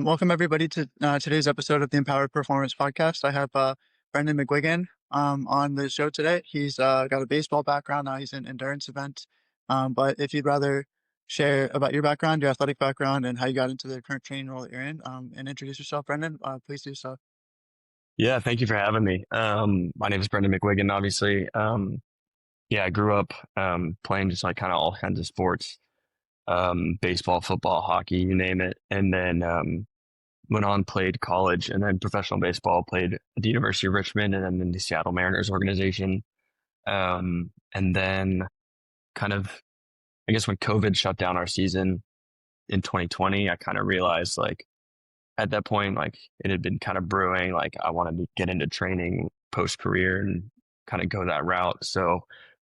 Welcome everybody to today's episode of the Empowered Performance Podcast. I have Brendan McGuigan on the show today. He's got a baseball background. Now he's in endurance events. But if you'd rather share about your background, your athletic background, and how you got into the current training role that you're in, and introduce yourself, Brendan, please do so. Yeah, thank you for having me. My name is Brendan McGuigan, obviously. Yeah, I grew up playing just like kind of all kinds of sports, baseball, football, hockey, you name it. And then went on, played college and then professional baseball, played at the University of Richmond and then in the Seattle Mariners organization. And then kind of, I guess when COVID shut down our season in 2020, I kind of realized like, at that point, like it had been kind of brewing, like I wanted to get into training post career and kind of go that route. So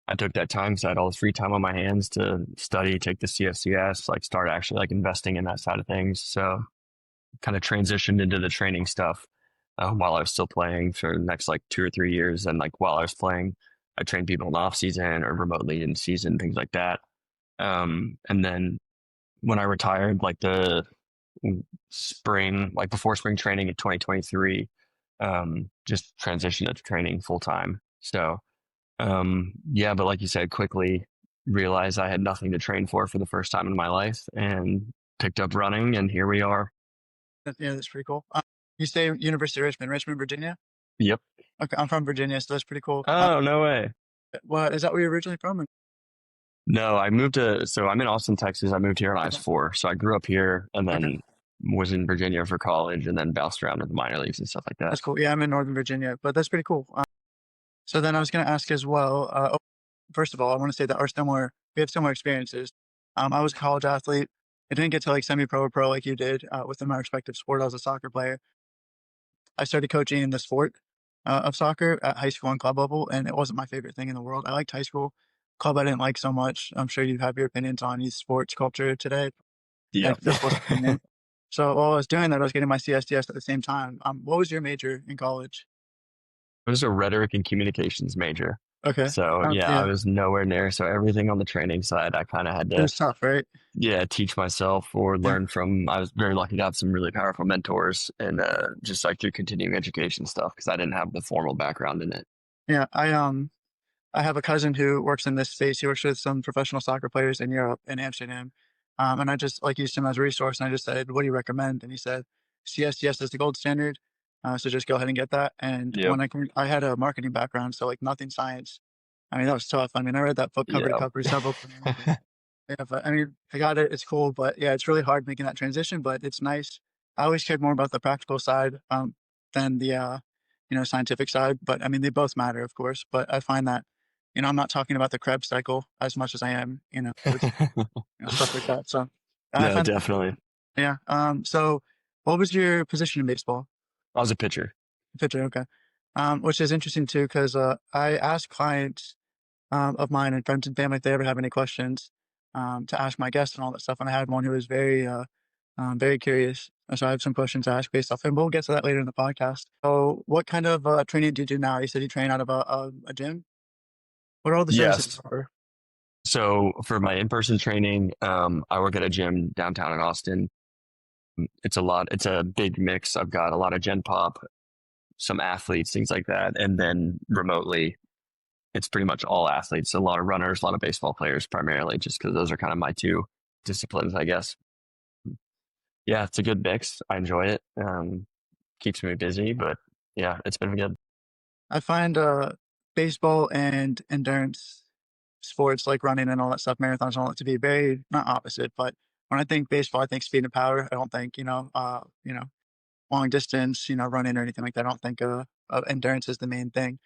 I took that time because I had all this free time on my hands to study, take the CFCS, like start actually like investing in that side of things. So kind of transitioned into the training stuff while I was still playing for the next like 2 or 3 years. And like while I was playing, I trained people in off season or remotely in season, things like that. And then when I retired, like the spring, like before spring training in 2023, just transitioned to training full time. So, yeah, but like you said, quickly realized I had nothing to train for the first time in my life and picked up running, and here we are. Yeah, that's pretty cool. You say University of Richmond, Virginia? Yep. Okay, I'm from Virginia, so that's pretty cool. Oh, no way. Well, is that where you're originally from? No, so I'm in Austin, Texas. I moved here when I was Okay, 4. So I grew up here and okay, then was in Virginia for college and then bounced around in the minor leagues and stuff like that. that's cool. Yeah, I'm in Northern Virginia, but that's pretty cool. So then I was going to ask as well. First of all, I want to say that we have similar experiences. I was a college athlete. I didn't get to like semi-pro or pro like you did within my respective sport. I was a soccer player. I started coaching in the sport of soccer at high school and club level, and it wasn't my favorite thing in the world. I liked high school. Club I didn't like so much. I'm sure you have your opinions on youth sports culture today. Yeah. It just wasn't for me. So while I was doing that, I was getting my CSDS at the same time. What was your major in college? I was a rhetoric and communications major. Okay. So yeah, I Yeah, was nowhere near. So everything on the training side, I kind of had it to, was tough, right? yeah, teach myself or Yeah. learn from. I was very lucky to have some really powerful mentors and just like through continuing education stuff because I didn't have the formal background in it. Yeah, I have a cousin who works in this space. He works with some professional soccer players in Europe, in Amsterdam. And I just like used him as a resource. And I just said, "What do you recommend?" And he said, "CSDS is the gold standard. So just go ahead and get that." And Yep. I had a marketing background, so like nothing science. I mean, that was tough. I mean, I read that book cover to Yeah. cover several times. And, yeah, but I mean, I got it. It's cool, but yeah, it's really hard making that transition. But it's nice. I always cared more about the practical side than the scientific side. But I mean, they both matter, of course. But I find that I'm not talking about the Krebs cycle as much as I am, with stuff like that. So I No, find, definitely. yeah. So what was your position in baseball? I was a pitcher. Pitcher, okay. Which is interesting too, because I ask clients of mine and friends and family if they ever have any questions to ask my guests and all that stuff. And I had one who was very curious. So I have some questions to ask based off, and we'll get to that later in the podcast. So, what kind of training do you do now? You said you train out of a gym. What are all the services you Yes. offer? So for my in-person training, I work at a gym downtown in Austin. It's a big mix. I've got a lot of Gen Pop, some athletes, things like that. And then remotely, it's pretty much all athletes, a lot of runners, a lot of baseball players primarily, just because those are kind of my two disciplines, I guess. Yeah, it's a good mix. I enjoy it. Keeps me busy, but yeah, it's been good. I find baseball and endurance sports like running and all that stuff, marathons and all that, to be very not opposite, but when I think baseball, I think speed and power. I don't think long distance, running or anything like that. I don't think endurance is the main thing.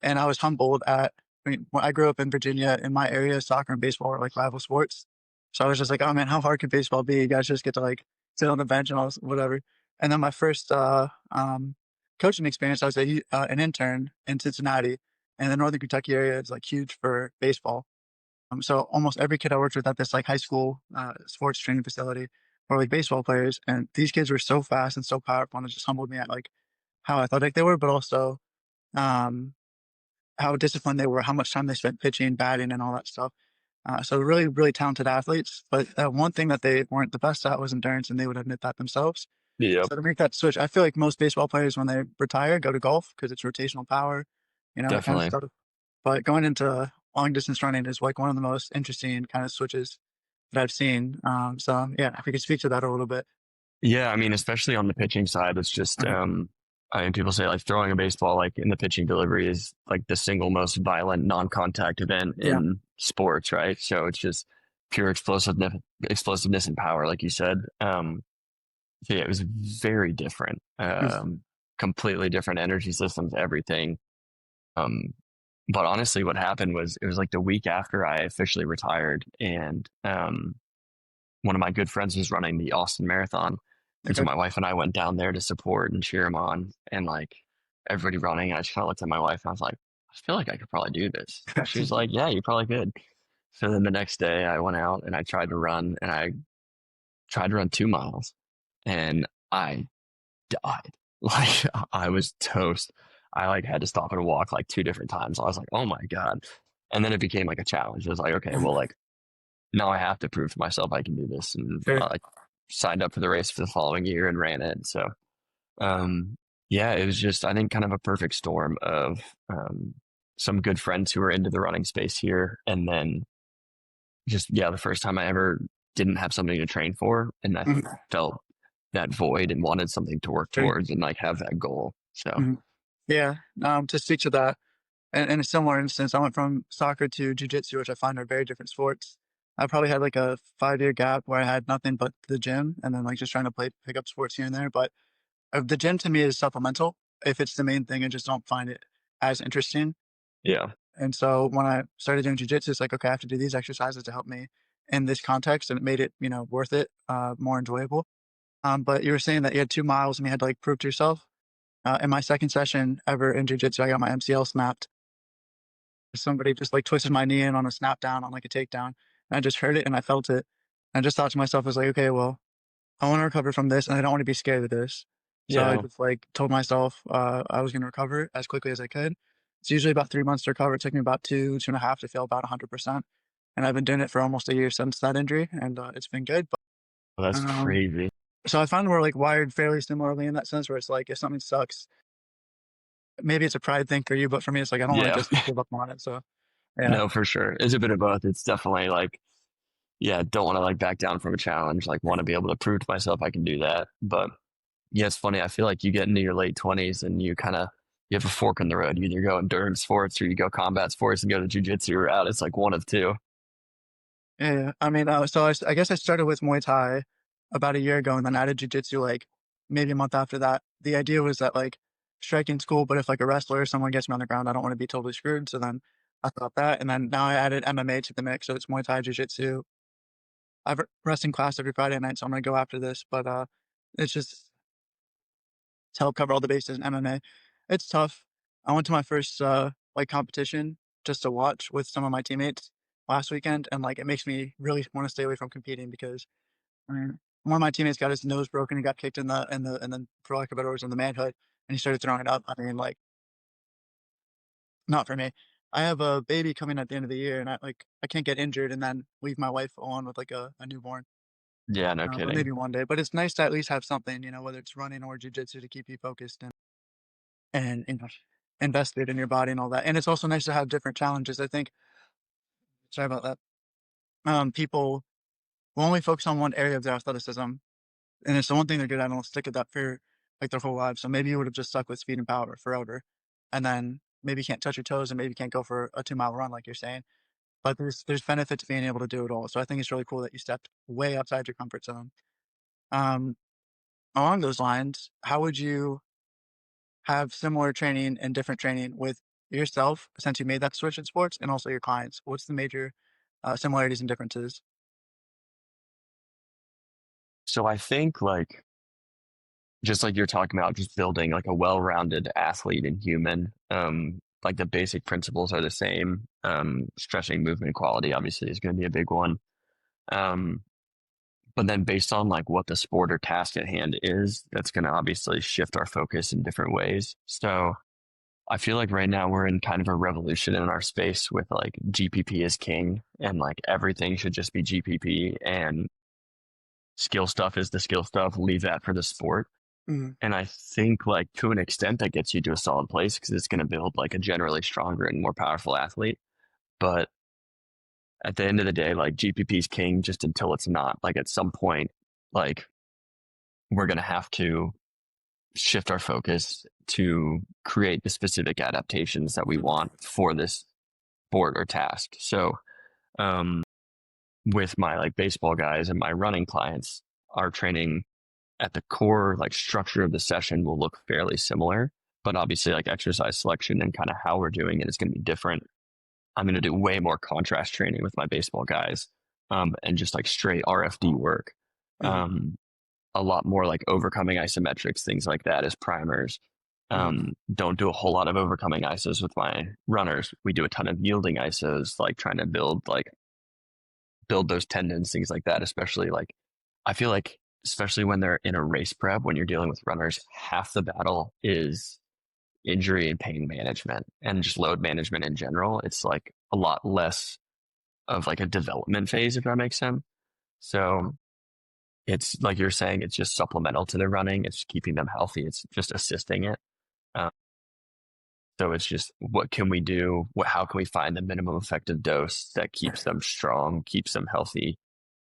And I was humbled at. I mean, when I grew up in Virginia, in my area, soccer and baseball were like rival sports. So I was just like, oh man, how hard could baseball be? You guys just get to like sit on the bench and all this, whatever. And then my first coaching experience, I was an intern in Cincinnati, and the Northern Kentucky area is like huge for baseball. So almost every kid I worked with at this like high school sports training facility were like baseball players, and these kids were so fast and so powerful, and it just humbled me at like how athletic they were, but also um, how disciplined they were, how much time they spent pitching, batting, and all that stuff. So really, really talented athletes. But one thing that they weren't the best at was endurance, and they would admit that themselves. Yep, So to make that switch, I feel like most baseball players when they retire go to golf because it's rotational power, that kind of definitely. stuff. But going into long distance running is like one of the most interesting kind of switches that I've seen. So yeah, if you could speak to that a little bit. Yeah, I mean, especially on the pitching side, it's just Mhm. I mean, people say like throwing a baseball like in the pitching delivery is like the single most violent non-contact event Yeah. in sports, right? So it's just pure explosiveness and power, like you said. So yeah, it was very different, Mhm. completely different energy systems, everything. Um, but honestly, what happened was it was like the week after I officially retired, and one of my good friends was running the Austin Marathon. And so Okay. my wife and I went down there to support and cheer him on. And like everybody running, I just kind of looked at my wife and I was like, I feel like I could probably do this. And she was like, yeah, you probably could. So then the next day I went out and I tried to run and I tried to run 2 miles and I died. Like I was toast. I like had to stop and walk like two different times. I was like, oh my God. And then it became like a challenge. It was like, okay, well, like now I have to prove to myself I can do this. And Sure. I like signed up for the race for the following year and ran it. So, um, yeah, it was just, I think, kind of a perfect storm of some good friends who were into the running space here. And then just, yeah, the first time I ever didn't have something to train for. And I Mhm. felt that void and wanted something to work Sure. towards and like have that goal. So, Mhm. Yeah. To speak to that, in a similar instance, I went from soccer to jujitsu, which I find are very different sports. I probably had like a 5 year gap where I had nothing but the gym and then like just trying to pick up sports here and there. But the gym to me is supplemental. If it's the main thing, I just don't find it as interesting. yeah, And so when I started doing jujitsu, it's like, okay, I have to do these exercises to help me in this context. And it made it, worth it, more enjoyable. But you were saying that you had 2 miles and you had to like prove to yourself. In my second session ever in jujitsu, I got my MCL snapped. Somebody just like twisted my knee in on a snap down on like a takedown. And I just heard it and I felt it. And I just thought to myself, I was like, okay, well, I want to recover from this and I don't want to be scared of this. So I yeah, just like told myself I was going to recover as quickly as I could. It's usually about 3 months to recover. It took me about two and a half to feel about 100%. And I've been doing it for almost a year since that injury, and it's been good. well, But that's crazy. so I find we're like wired fairly similarly in that sense, where it's like if something sucks, maybe it's a pride thing for you, but for me, it's like I don't want to Yeah, just give up on it. So yeah, no, for sure. It's a bit of both. It's definitely like, yeah, don't want to like back down from a challenge, like want to be able to prove to myself I can do that. But yeah, it's funny. I feel like you get into your late 20s and you have a fork in the road. You either go endurance sports or you go combat sports and go to jujitsu route. It's like one of two. yeah. Yeah. I mean, I guess I started with Muay Thai about a year ago, and then added jujitsu like maybe a month after that. The idea was that like striking's cool, but if like a wrestler or someone gets me on the ground, I don't want to be totally screwed. So then I thought that, and then now I added MMA to the mix, so it's Muay Thai, jujitsu. I have a wrestling class every Friday night, so I'm gonna go after this. But it's just to help cover all the bases in MMA. It's tough. I went to my first like competition just to watch with some of my teammates last weekend, and like it makes me really want to stay away from competing because I mean, one of my teammates got his nose broken and got kicked and then for lack of better words in the manhood, and he started throwing it up. I mean, like not for me. I have a baby coming at the end of the year, and I can't get injured and then leave my wife alone with like a newborn. Yeah, no But kidding. maybe one day. But it's nice to at least have something, whether it's running or jujitsu to keep you focused and invested in your body and all that. And it's also nice to have different challenges. I think. Sorry about that. People will only focus on one area of their athleticism, and it's the one thing they're good at, and they'll stick at that for like their whole lives. So maybe you would have just stuck with speed and power forever, and then maybe you can't touch your toes, and maybe you can't go for a 2 mile run like you're saying. But there's benefit to being able to do it all. So I think it's really cool that you stepped way outside your comfort zone. Um, Along those lines, how would you have similar training and different training with yourself since you made that switch in sports and also your clients? What's the major similarities and differences? So I think like just like you're talking about, just building like a well-rounded athlete and human. Like the basic principles are the same. Stretching, movement, quality obviously is going to be a big one. Um, but then based on like what the sport or task at hand is, that's going to obviously shift our focus in different ways. So I feel like right now we're in kind of a revolution in our space with like GPP is king and like everything should just be GPP and skill stuff is the skill stuff. Leave that for the sport. Mm, And I think like to an extent that gets you to a solid place because it's going to build like a generally stronger and more powerful athlete. But at the end of the day, like GPP is king just until it's not. Like at some point, like we're going to have to shift our focus to create the specific adaptations that we want for this sport or task. So, um, with my like baseball guys and my running clients, our training at the core like structure of the session will look fairly similar, but obviously like exercise selection and kind of how we're doing it is going to be different. I'm going to do way more contrast training with my baseball guys, and just like straight RFD work. mm, Um, a lot more like overcoming isometrics, things like that as primers. mm, Don't do a whole lot of overcoming isos with my runners. We do a ton of yielding isos, like trying to build those tendons, things like that. Especially like I feel like especially when they're in a race prep, when you're dealing with runners, half the battle is injury and pain management and just load management in general. It's like a lot less of like a development phase, if that makes sense. So it's like you're saying, it's just supplemental to their running. It's keeping them healthy. It's just assisting it. Uh, so it's just what can we do? How can we find the minimum effective dose that keeps them strong, keeps them healthy,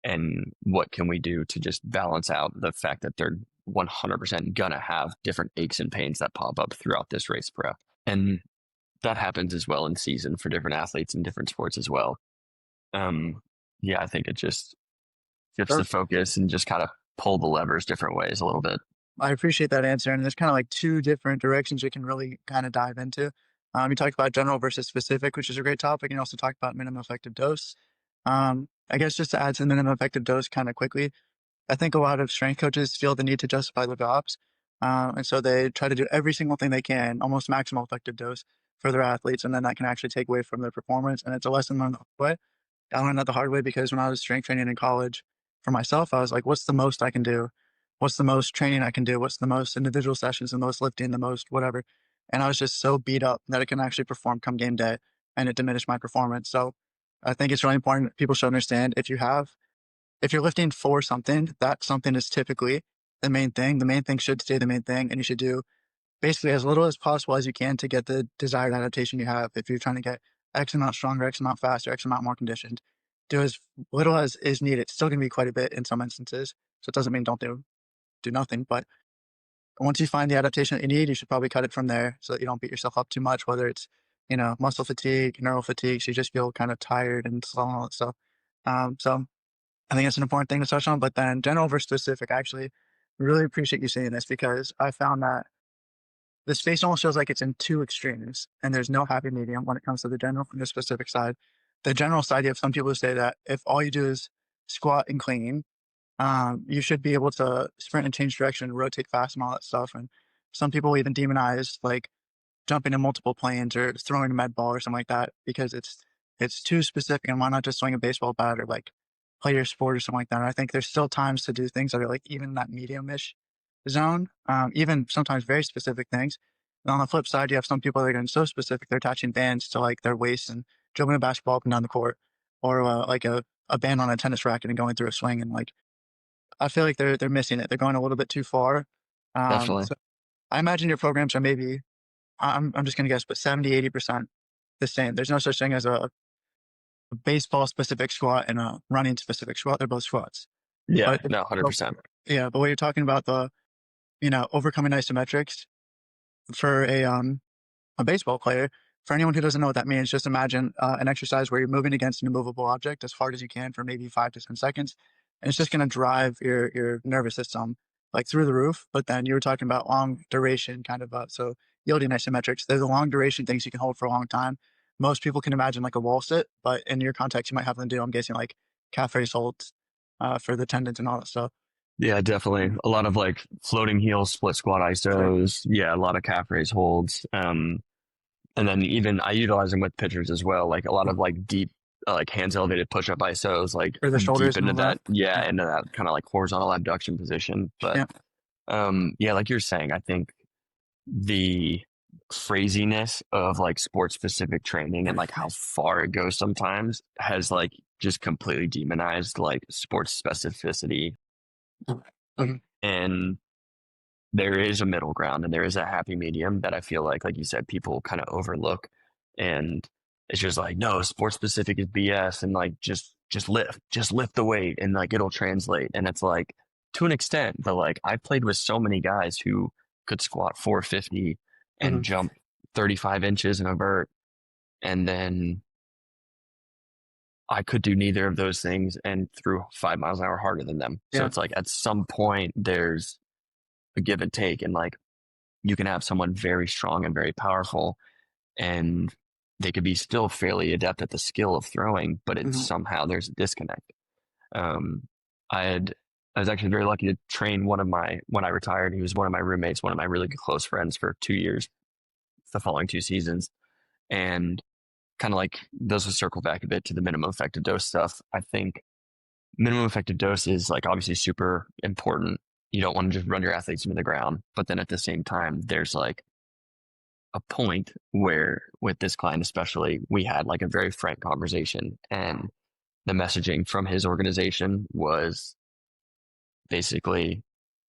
and what can we do to just balance out the fact that they're 100% gonna have different aches and pains that pop up throughout this race prep, and that happens as well in season for different athletes in different sports as well. Um, yeah, I think it just shifts the sure. focus and just kind of pull the levers different ways a little bit. I appreciate that answer. And there's kind of like two different directions we can really kind of dive into. You talked about general versus specific, which is a great topic. And you also talked about minimum effective dose. I guess just to add to the minimum effective dose kind of quickly, I think a lot of strength coaches feel the need to justify the drops. And so they try to do every single thing they can, almost maximal effective dose for their athletes. And then that can actually take away from their performance. And it's a lesson learned the hard way. I learned that the hard way because when I was strength training in college for myself, I was like, what's the most I can do? What's the most training I can do? What's the most individual sessions, the most lifting, the most whatever? And I was just so beat up that I can actually perform come game day and it diminished my performance. So I think it's really important. People should understand if you're lifting for something, that something is typically the main thing. The main thing should stay the main thing. And you should do basically as little as possible as you can to get the desired adaptation you have. If you're trying to get X amount stronger, X amount faster, X amount more conditioned, do as little as is needed. It's still going to be quite a bit in some instances. So it doesn't mean don't do nothing. But once you find the adaptation that you need, you should probably cut it from there so that you don't beat yourself up too much, whether it's, muscle fatigue, neural fatigue. So you just feel kind of tired and slow and all that stuff. So I think it's an important thing to touch on. But then general versus specific, I actually really appreciate you saying this because I found that the space almost feels like it's in two extremes, and there's no happy medium when it comes to the general and the specific side. The general side, you have some people who say that if all you do is squat and clean, you should be able to sprint and change direction, rotate fast, and all that stuff. And some people even demonize like jumping in multiple planes or throwing a med ball or something like that because it's too specific. And why not just swing a baseball bat or like play your sport or something like that? And I think there's still times to do things that are like even that medium-ish zone, even sometimes very specific things. And on the flip side, you have some people that are getting so specific they're attaching bands to like their waist and dribbling a basketball up and down the court, or like a band on a tennis racket and going through a swing. And like I feel like they're missing it. They're going a little bit too far. Definitely. So I imagine your programs are maybe I'm just gonna guess, but 70-80% the same. There's no such thing as a baseball specific squat and a running specific squat. They're both squats. Yeah, But no, but 100%. yeah, but when you're talking about the overcoming isometrics for a baseball player, for anyone who doesn't know what that means, just imagine an exercise where you're moving against an immovable object as hard as you can for maybe 5 to 10 seconds, and it's just going to drive your nervous system like through the roof. But then you were talking about long duration, kind of so yielding isometrics. They're the long duration things you can hold for a long time. Most people can imagine like a wall sit, but in your context, you might have them do. I'm guessing like calf raise holds for the tendons and all that stuff. Yeah, definitely. A lot of like floating heels, split squat Sure. isos. Yeah, a lot of calf raise holds. And then even I utilize them with pitchers as well. Like a lot of like deep, like hands elevated push up isos, like For the deep shoulders and into all that. that, yeah, Yeah. into that kind of like horizontal abduction position. But Yeah. yeah, like you're saying, I think the craziness of like sports specific training and like how far it goes sometimes has like just completely demonized like sports specificity. Mhm. And there is a middle ground and there is a happy medium that I feel like you said, people kind of overlook. And it's just like, no, sports specific is BS, and like just lift the weight and like it'll translate. And it's like to an extent, but like I played with so many guys who could squat 450 and Mhm. jump 35 inches in a vert. And then I could do neither of those things and threw 5 miles an hour harder than them. So Yeah. it's like at some point there's a give and take. And like you can have someone very strong and very powerful, and they could be still fairly adept at the skill of throwing, but it's Mhm. somehow there's a disconnect. Um, I had, I was actually very lucky to train when I retired, he was one of my roommates, one of my really close friends for 2 years, the following 2 seasons. And kind of like those will circle back a bit to the minimum effective dose stuff. I think minimum effective dose is like obviously super important. You don't want to just run your athletes into the ground, but then at the same time, there's like a point where with this client especially, we had like a very frank conversation, and the messaging from his organization was basically,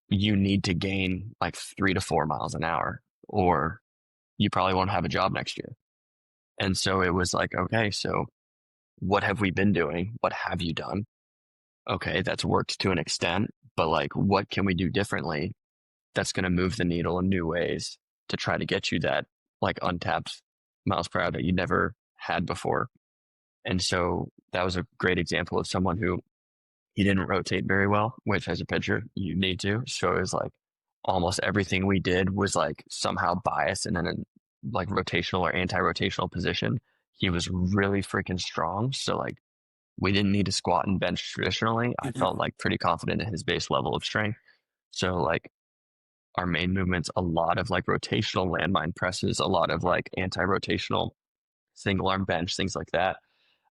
you need to gain like 3 to 4 miles an hour or you probably won't have a job next year. And so it was like, okay, so what have we been doing? What have you done? Okay, that's worked to an extent, but like what can we do differently that's going to move the needle in new ways to try to get you that like untapped miles per hour that you never had before. And so that was a great example of someone who, he didn't rotate very well, which as a pitcher, you need to. So it was like almost everything we did was like somehow biased and in a like rotational or anti-rotational position. He was really freaking strong. So like we didn't need to squat and bench traditionally. I Mhm. felt like pretty confident in his base level of strength. So like our main movements, a lot of like rotational landmine presses, a lot of like anti-rotational single arm bench, things like that.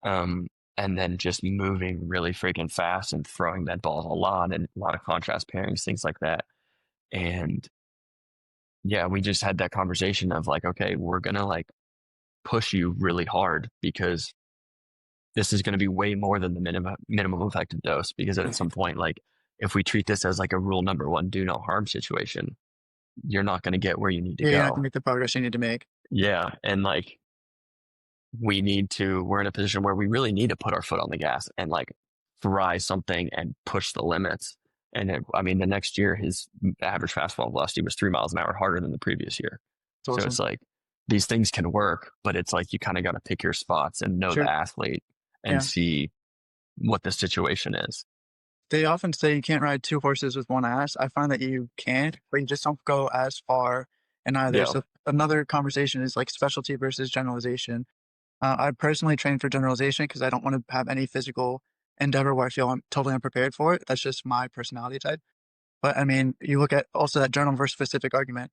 Um, and then just moving really freaking fast and throwing that ball a lot, and a lot of contrast pairings, things like that. And yeah, we just had that conversation of like, okay, we're gonna like push you really hard because this is going to be way more than the minimum effective dose. Because at some point, like if we treat this as like a rule number one, do no harm situation, you're not going to get where you need to Yeah, you have to go. make the progress you need to make. Yeah. And like we're in a position where we really need to put our foot on the gas and like try something and push the limits. And I mean, the next year, his average fastball velocity was 3 miles an hour harder than the previous year. It's So it's awesome. like these things can work, but it's like you kind of got to pick your spots and know the Sure. athlete and Yeah. see what the situation is. They often say you can't ride two horses with one ass. I find that you can, but you just don't go as far in either. Yeah. So another conversation is like specialty versus generalization. I personally train for generalization because I don't want to have any physical endeavor where I feel I'm totally unprepared for it. That's just my personality type. But I mean, you look at also that general versus specific argument.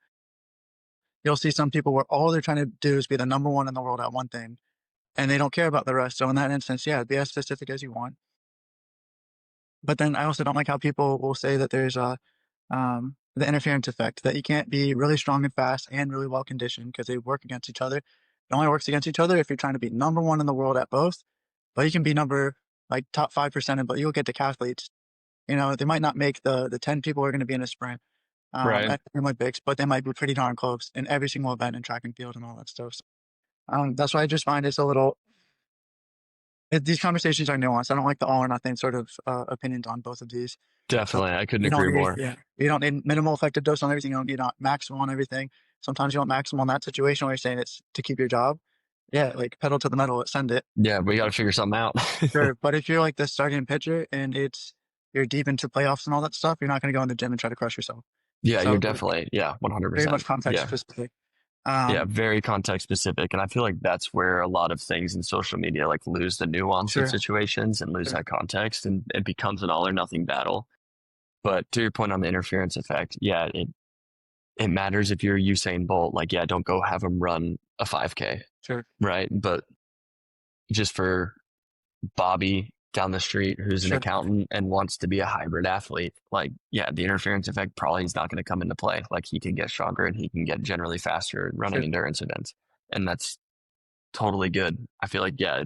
You'll see some people where all they're trying to do is be the number one in the world at one thing, and they don't care about the rest. So in that instance, yeah, be as specific as you want. But then I also don't like how people will say that there's the interference effect, that you can't be really strong and fast and really well conditioned because they work against each other. It only works against each other if you're trying to be number one in the world at both. But you can be number like top 5%, but you'll get decathletes. You know, they might not make the 10 people who are going to be in a sprint Right. at the Olympics, but they might be pretty darn close in every single event in track and field and all that stuff. So, that's why I just find it's a little these conversations are nuanced. I don't like the all or nothing sort of opinions on both of these. So Definitely. I couldn't you don't agree need, more. yeah, you don't need minimal effective dose on everything. You don't need maximal on everything. Sometimes you want maximal in that situation where you're saying it's to keep your job. Yeah, like pedal to the metal, send it. Yeah, we got to figure something out. Sure, but if you're like the starting pitcher and you're deep into playoffs and all that stuff, you're not going to go in the gym and try to crush yourself. Yeah, you're So definitely, yeah, very 100%. much context Yeah. specific. Yeah, Um, very context specific. And I feel like that's where a lot of things in social media like lose the nuance of sure, situations and lose sure, that context, and it becomes an all or nothing battle. But to your point on the interference effect, yeah, it matters if you're Usain Bolt. Like, yeah, don't go have him run a 5K, sure. right? But just for Bobby down the street who's an Sure, accountant and wants to be a hybrid athlete, like, yeah, the interference effect probably is not going to come into play. Like, he can get stronger and he can get generally faster at running sure, endurance events. And that's totally good. I feel like, yeah,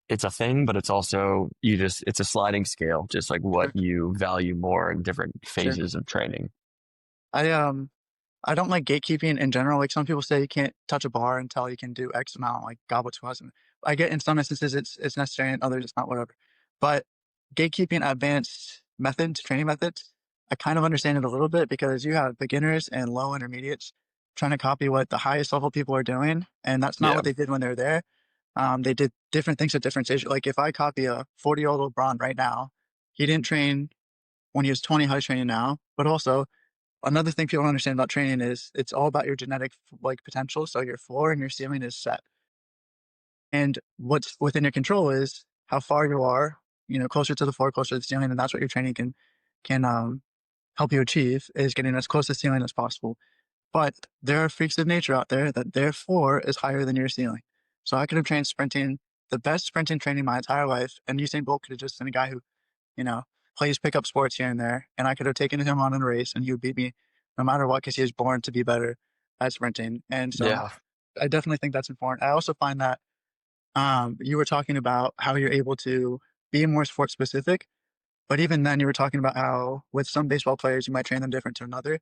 it's a thing, but it's also, it's a sliding scale, just like what sure, you value more in different sure. phases of training. I I don't like gatekeeping in general. Like some people say you can't touch a bar until you can do X amount, like goblet squats. And I get in some instances it's necessary, and others it's not, whatever. But gatekeeping advanced methods, training methods, I kind of understand it a little bit because you have beginners and low intermediates trying to copy what the highest level people are doing, and that's not Yeah. what they did when they were there. They did different things at different stages. Like if I copy a 40-year-old LeBron right now, he didn't train when he was 20, how he's training now, but also another thing people don't understand about training is it's all about your genetic like potential. So your floor and your ceiling is set. And what's within your control is how far you are, closer to the floor, closer to the ceiling. And that's what your training can help you achieve, is getting as close to the ceiling as possible. But there are freaks of nature out there that their floor is higher than your ceiling. So I could have trained sprinting, the best sprinting training my entire life, and Usain Bolt could have just been a guy who, you know, plays pickup sports here and there, and I could have taken him on in a race, and he would beat me no matter what because he was born to be better at sprinting. And so Yeah. I definitely think that's important. I also find that you were talking about how you're able to be more sport specific, but even then, you were talking about how with some baseball players you might train them different to another,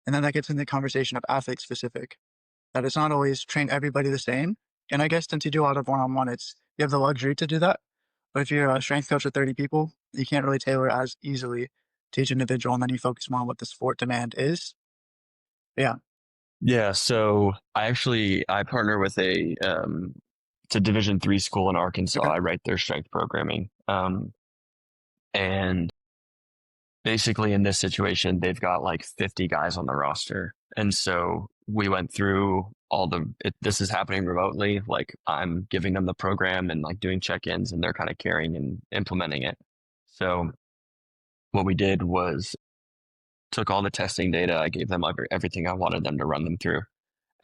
and then that gets into the conversation of athlete specific. That it's not always train everybody the same. And I guess since you do a lot of one on one, it's you have the luxury to do that. But if you're a strength coach with 30 people, you can't really tailor as easily to each individual, and then you focus more on what the sport demand is. Yeah. Yeah. So I partner with it's a Division III school in Arkansas. Okay. I write their strength programming. And basically in this situation, they've got like 50 guys on the roster. And so we went through this is happening remotely. Like, I'm giving them the program and like doing check-ins, and they're kind of carrying and implementing it. So what we did was took all the testing data. I gave them everything I wanted them to run them through.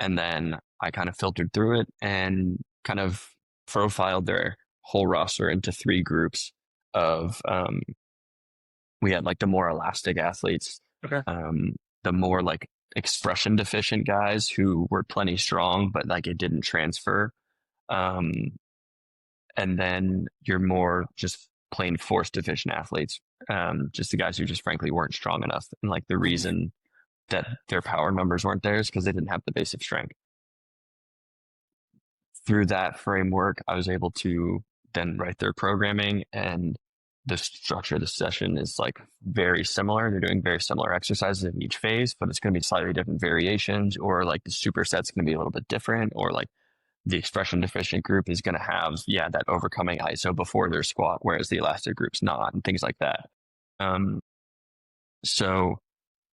And then I kind of filtered through it and kind of profiled their whole roster into three groups of, we had like the more elastic athletes, Okay. the more like expression deficient guys who were plenty strong, but like it didn't transfer. Um, and then your more just plain force deficient athletes, just the guys who just frankly weren't strong enough. And like the Mhm. reason that their power numbers weren't there is because they didn't have the basic strength. Through that framework, I was able to then write their programming, and the structure of the session is like very similar. They're doing very similar exercises in each phase, but it's going to be slightly different variations, or like the superset's going to be a little bit different, or like the expression deficient group is going to have, yeah, that overcoming ISO before their squat, whereas the elastic group's not, and things like that. Um, so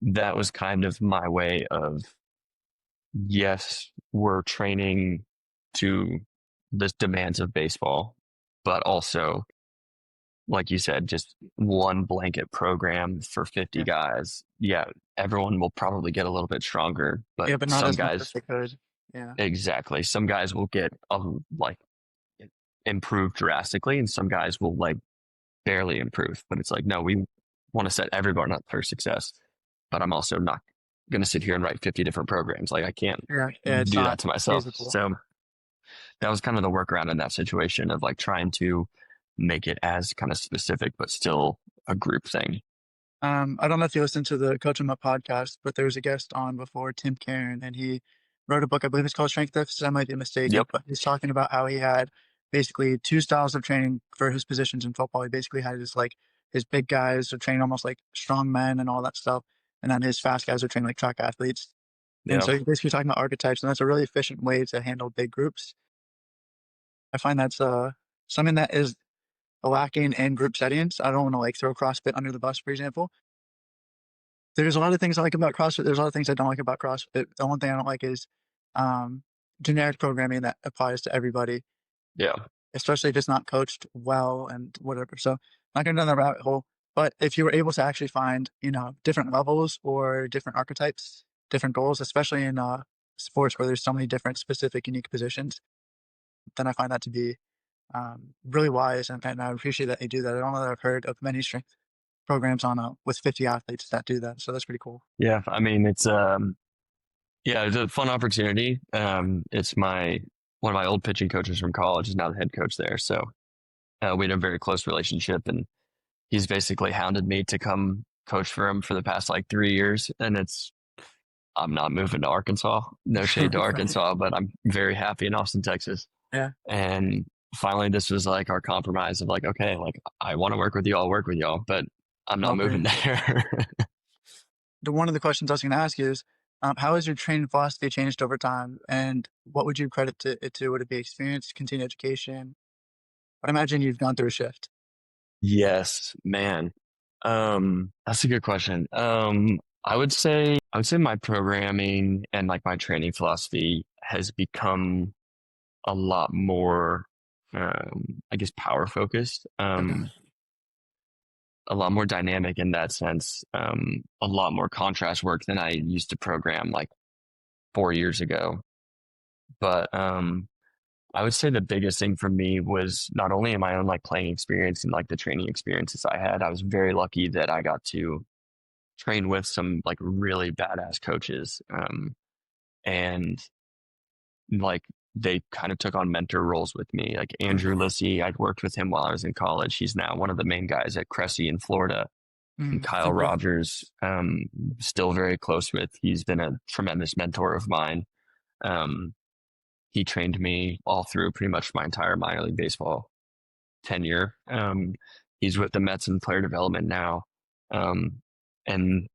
that was kind of my way of, yes, we're training to the demands of baseball, but also, like you said, just one blanket program for 50 Yeah. guys. Yeah, everyone will probably get a little bit stronger, but Yeah, but not some as much as guys, they could. Yeah. exactly, some guys will get like improve drastically, and some guys will like barely improve. But it's like, no, we want to set everyone up for success, but I'm also not going to sit here and write 50 different programs. Like, I can't Yeah. Yeah. It's do not that to myself. feasible. So that was kind of the workaround in that situation of like trying to make it as kind of specific, but still a group thing. I don't know if you listened to the Coach 'em Up podcast, but there was a guest on before, Tim Karen, and he wrote a book. I believe it's called Strength Deficit. I might be mistaken, Yep. but he's talking about how he had basically two styles of training for his positions in football. He basically had his big guys who train almost like strong men and all that stuff, and then his fast guys who train like track athletes. And Yeah. so he's basically talking about archetypes, and that's a really efficient way to handle big groups. I find that's something that is lacking in group settings. I don't want to like throw CrossFit under the bus, for example. There's a lot of things I like about CrossFit. There's a lot of things I don't like about CrossFit. The one thing I don't like is um, generic programming that applies to everybody, Yeah. especially if it's not coached well and whatever. So, not going down that rabbit hole. But if you were able to actually find, different levels or different archetypes, different goals, especially in sports where there's so many different specific, unique positions, then I find that to be really wise, and I appreciate that they do that. I don't know that I've heard of many strength programs on with 50 athletes that do that. So that's pretty cool. Yeah, I mean it's yeah, it's a fun opportunity. It's my one of my old pitching coaches from college is now the head coach there, so we had a very close relationship, and he's basically hounded me to come coach for him for the past like 3 years, and I'm not moving to Arkansas. No shade to Right. Arkansas, but I'm very happy in Austin, Texas. Yeah. And finally, this was like our compromise of like, okay, like I want to work with you, I'll work with y'all, but I'm not Well, moving there. one of the questions I was going to ask you is, how has your training philosophy changed over time, and what would you credit it to? Would it be experience, continued education? But I imagine you've gone through a shift. Yes, man. That's a good question. I would say my programming and like my training philosophy has become a lot more, I guess, power focused. Okay. A lot more dynamic in that sense. A lot more contrast work than I used to program like 4 years ago. But I would say the biggest thing for me was not only in my own like playing experience and like the training experiences I had, I was very lucky that I got to train with some like really badass coaches. And like they kind of took on mentor roles with me. Like Andrew Lissy, I'd worked with him while I was in college. He's now one of the main guys at Cressy in Florida. And Kyle Okay. Rogers, still very close with. He's been a tremendous mentor of mine. Um, he trained me all through pretty much my entire minor league baseball tenure. He's with the Mets in player development now. Um, and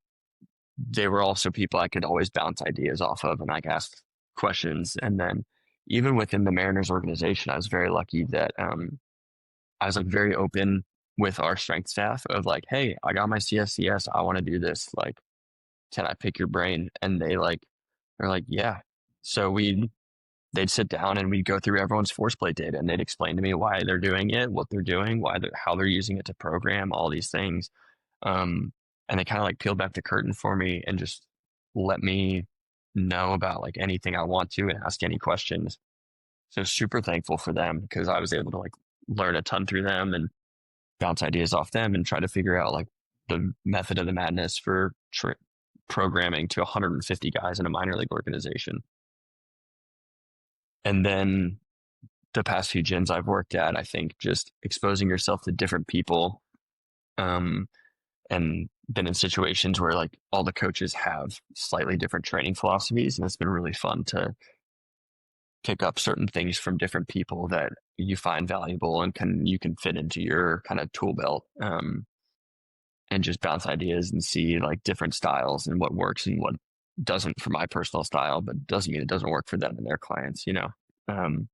they were also people I could always bounce ideas off of and like ask questions. And then even within the Mariners organization, I was very lucky that I was like very open with our strength staff of like, hey, I got my CSCS. I want to do this. Like, can I pick your brain? And they're like, yeah. So they'd sit down and we'd go through everyone's force plate data and they'd explain to me why they're doing it, what they're doing, how they're using it to program all these things. Um, and they kind of like peeled back the curtain for me and just let me know about like anything I want to and ask any questions. So super thankful for them because I was able to like learn a ton through them and bounce ideas off them and try to figure out like the method of the madness for programming to 150 guys in a minor league organization. And then the past few gyms I've worked at, I think just exposing yourself to different people, um, and been in situations where like all the coaches have slightly different training philosophies. And it's been really fun to pick up certain things from different people that you find valuable and you can fit into your kind of tool belt. And just bounce ideas and see like different styles and what works and what doesn't for my personal style, but doesn't mean it doesn't work for them and their clients, you know? Um,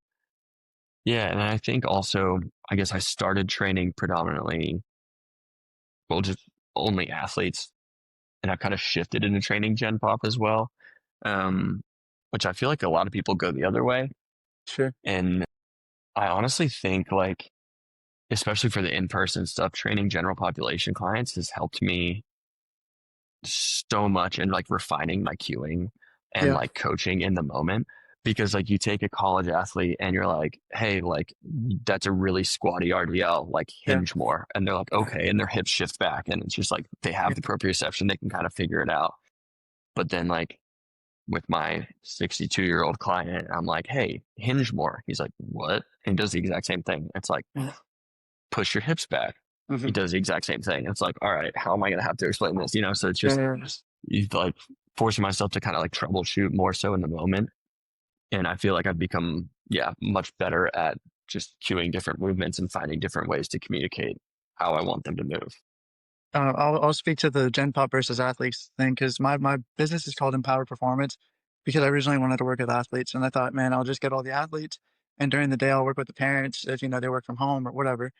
yeah. And I think also, I guess I started training predominantly, well, just only athletes. And I've kind of shifted into training Gen Pop as well, um, which I feel like a lot of people go the other way. Sure. And I honestly think like, especially for the in-person stuff, training general population clients has helped me so much in like refining my cueing and Yeah. like coaching in the moment. Because like you take a college athlete and you're like, hey, like that's a really squatty RDL, like Yeah. hinge more. And they're like, okay. And their hips shift back. And it's just like they have Yeah. the proprioception, they can kind of figure it out. But then like with my 62-year-old client, I'm like, hey, hinge more. He's like, what? And he does the exact same thing. It's like, push your hips back. He Mhm. does the exact same thing. It's like, all right, how am I going to have to explain this? You know, so it's Yeah. just Yeah. Yeah. like forcing myself to kind of like troubleshoot more so in the moment. And I feel like I've become, yeah, much better at just cueing different movements and finding different ways to communicate how I want them to move. I'll speak to the Gen Pop versus athletes thing because my business is called Empower Performance because I originally wanted to work with athletes and I thought, man, I'll just get all the athletes and during the day I'll work with the parents if they work from home or whatever.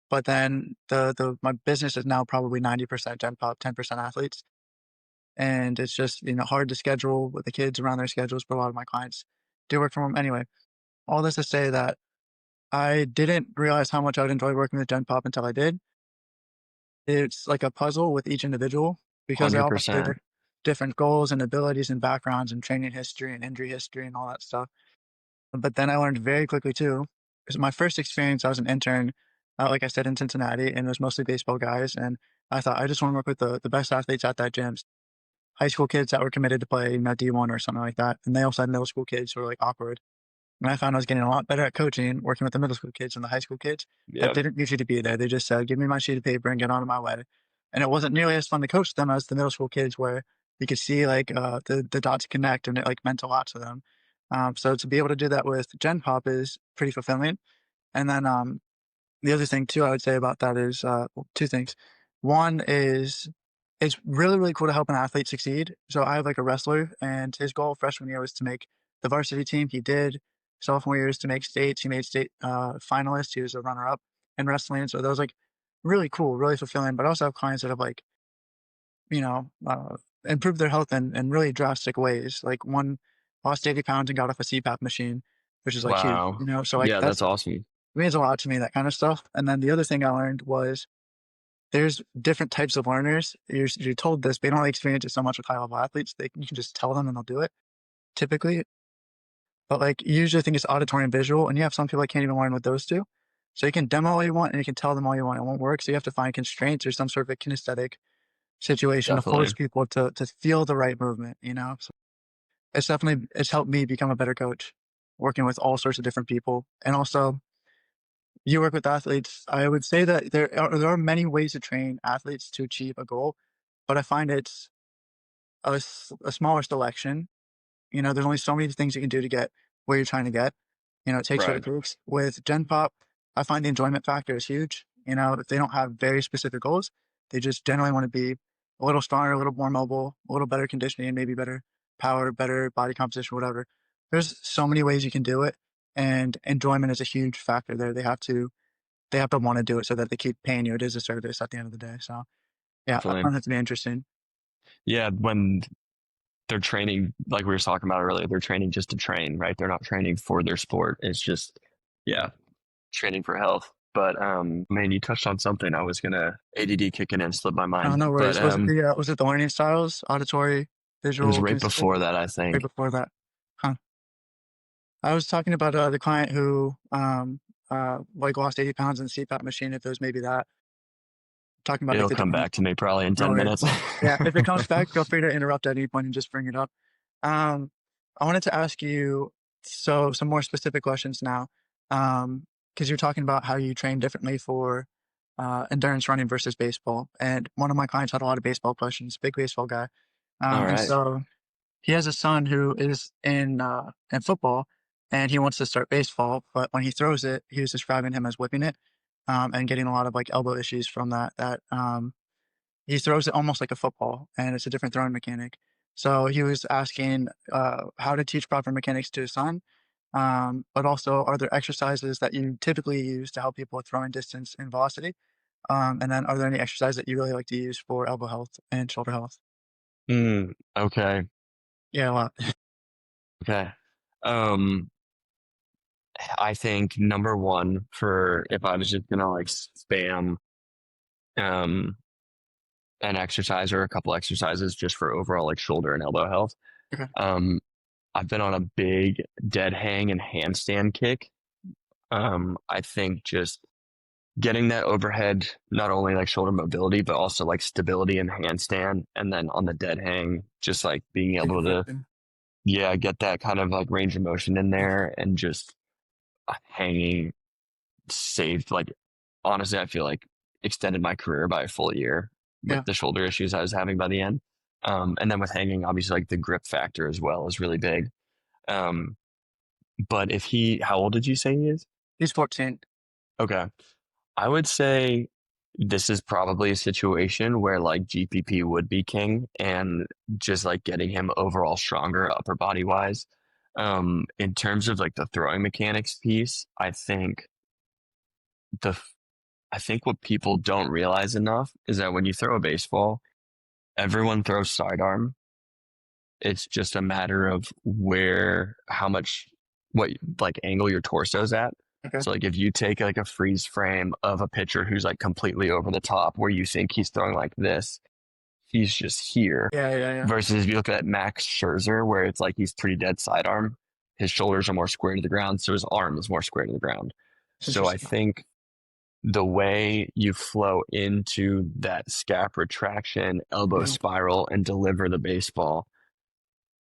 But then the my business is now probably 90% Gen Pop, 10% athletes, and it's just hard to schedule with the kids around their schedules. But a lot of my clients do work from home anyway. All this to say that I didn't realize how much I would enjoy working with Gen Pop until I did. It's like a puzzle with each individual because they all have 100%. their different goals and abilities and backgrounds and training history and injury history and all that stuff. But then I learned very quickly too, my first experience, I was an intern, like I said, in Cincinnati, and it was mostly baseball guys. And I thought I just want to work with the best athletes at that gym, high school kids that were committed to play, D1 or something like that. And they also had middle school kids who were like awkward. And I found I was getting a lot better at coaching, working with the middle school kids and the high school kids that Yeah, didn't need you to be there. They just said, "Give me my sheet of paper and get on my way." And it wasn't nearly as fun to coach them as the middle school kids, where you could see like the dots connect, and it like meant a lot to them. So to be able to do that with Gen Pop is pretty fulfilling. And then the other thing too I would say about that is well, two things. One is it's really, really cool to help an athlete succeed. So I have like a wrestler, and his goal freshman year was to make the varsity team. He did. Sophomore year was to make states. He made state finalist. He was a runner up in wrestling. So that was like really cool, really fulfilling. But I also have clients that have like, you know, improved their health in really drastic ways. Like one lost 80 pounds and got off a CPAP machine, which is like huge, wow, So like yeah, that's that's awesome. means a lot to me, that kind of stuff. And then the other thing I learned was there's different types of learners. You're told this, but you don't really experience it so much with high level athletes. You can just tell them and they'll do it typically. But like you usually think it's auditory and visual, and you have some people that can't even learn with those two. So you can demo all you want and you can tell them all you want. It won't work. So you have to find constraints or some sort of a kinesthetic situation to force Definitely. people to feel the right movement. So it's helped me become a better coach, working with all sorts of different people. And also you work with athletes. I would say that there are many ways to train athletes to achieve a goal, but I find it's a smaller selection. There's only so many things you can do to get where you're trying to get. It takes what it Right. takes. With Gen Pop, I find the enjoyment factor is huge. If they don't have very specific goals, they just generally want to be a little stronger, a little more mobile, a little better conditioning, maybe better power, better body composition, whatever. There's so many ways you can do it, and enjoyment is a huge factor there. They have to want to do it so that they keep paying you. It is a service at the end of the day. So yeah, I Definitely. find that to be interesting. Yeah, when they're training, like we were talking about earlier, they're training just to train, right? They're not training for their sport. It's just, yeah, training for health. But man, you touched on something. I was gonna ADD kicking in, slipped my Oh, mind. no But worries. Was it the learning styles, auditory, it was visual, right kinesthetic? before that, I Right think. before that, huh? I was talking about the client who like lost 80 pounds in the CPAP machine. If it was maybe that, talking about like It'll the come different. back to me probably in No 10 worries. minutes. Yeah, if it comes back, feel free to interrupt at any point and just bring it up. Um, I wanted to ask you some more specific questions now, because you're talking about how you train differently for endurance running versus baseball. And one of my clients had a lot of baseball questions, big baseball guy, All and right. so he has a son who is in football, and he wants to start baseball. But when he throws it, he was describing him as whipping it, and getting a lot of like elbow issues from that. He throws it almost like a football, and it's a different throwing mechanic. So he was asking how to teach proper mechanics to his son, but also are there exercises that you typically use to help people with throwing distance and velocity? And then are there any exercises that you really like to use for elbow health and shoulder health? Okay. Yeah, a lot. Okay. Um, I think number one for if I was just gonna like spam um an exercise or a couple exercises just for overall like shoulder and elbow health. Okay. Um, I've been on a big dead hang and handstand kick. I think just getting that overhead, not only like shoulder mobility, but also like stability and handstand. And then on the dead hang, just like being Take able to, reflection. yeah, get that kind of like range of motion in there and just hanging saved. Like, honestly, I feel like extended my career by a full year with Yeah. the shoulder issues I was having by the end. And then with hanging, obviously, like the grip factor as well is really big. Um, but if how old did you say he is? He's 14. Okay. I would say this is probably a situation where like GPP would be king and just like getting him overall stronger upper body wise. In terms of like the throwing mechanics piece, the I think what people don't realize enough is that when you throw a baseball, everyone throws sidearm. It's just a matter of how much, what like angle your torso's at. Okay. So like if you take like a freeze frame of a pitcher who's like completely over the top where you think he's throwing like this, he's just here. Yeah, yeah, yeah. Versus if you look at Max Scherzer where it's like he's pretty dead sidearm, his shoulders are more square to the ground, so his arm is more square to the ground. So I Interesting. think the way you flow into that scap retraction, elbow Mhm. spiral, and deliver the baseball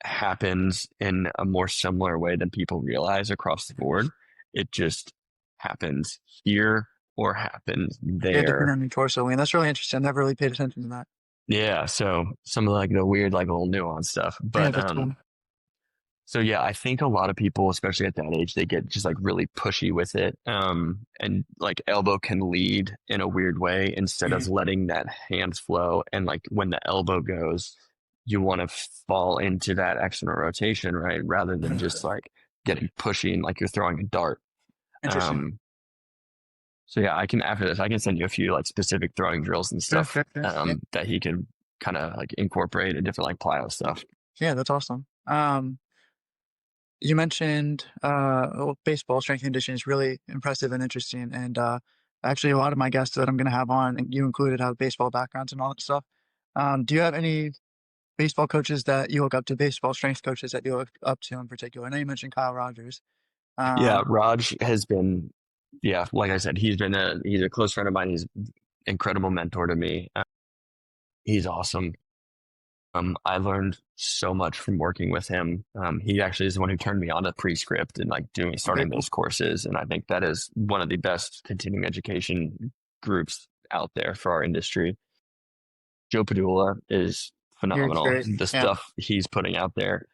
happens in a more similar way than people realize across the board. It just happens here or happens Yeah, depending there. on your torso. I mean, that's really interesting. I never really paid attention to that. Yeah, so some of like the weird, like little nuance stuff. Yeah, But that's fun. so yeah, I think a lot of people, especially at that age, they get just like really pushy with it. And like elbow can lead in a weird way instead of Mhm. letting that hand flow. And like when the elbow goes, you want to fall into that external rotation, right? Rather than just like getting pushy and like you're throwing a dart. Interesting. Um, so yeah, I can after this, I can send you a few like specific throwing drills and Sure, stuff sure, sure. Yeah. that he can kind of like incorporate in different like plyo stuff. Yeah, that's awesome. You mentioned well, baseball strength and conditioning is really impressive and interesting. And actually, a lot of my guests that I'm going to have on, and you included, have baseball backgrounds and all that stuff. Do you have any baseball coaches that you look up to, baseball strength coaches that you look up to in particular? I know you mentioned Kyle Rogers. Yeah, Um, Raj has been, yeah, like I said, he's a close friend of mine. He's an incredible mentor to me. He's awesome. I learned so much from working with him. He actually is the one who turned me on to Prescript and like doing okay, starting cool. those courses. And I think that is one of the best continuing education groups out there for our industry. Joe Padula is Yeah, it's phenomenal. great. The Yeah, stuff he's putting out there.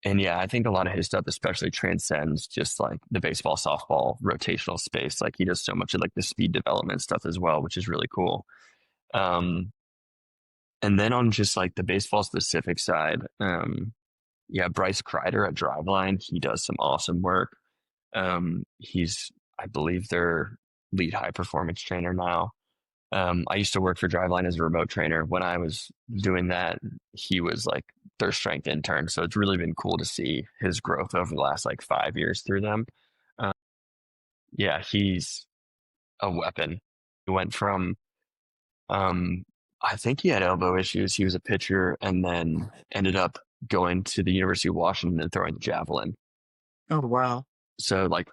And yeah, I think a lot of his stuff especially transcends just like the baseball, softball, rotational space. Like he does so much of like the speed development stuff as well, which is really cool. Um, and then on just like the baseball specific side, yeah, Bryce Kreider at Driveline, he does some awesome work. He's, I believe, their lead high performance trainer now. I used to work for Driveline as a remote trainer. When I was doing that, he was like their strength intern. So it's really been cool to see his growth over the last like 5 years through them. Uh, yeah, he's a weapon. He went from, um, I think he had elbow issues. He was a pitcher and then ended up going to the University of Washington and throwing the javelin. oh wow. So like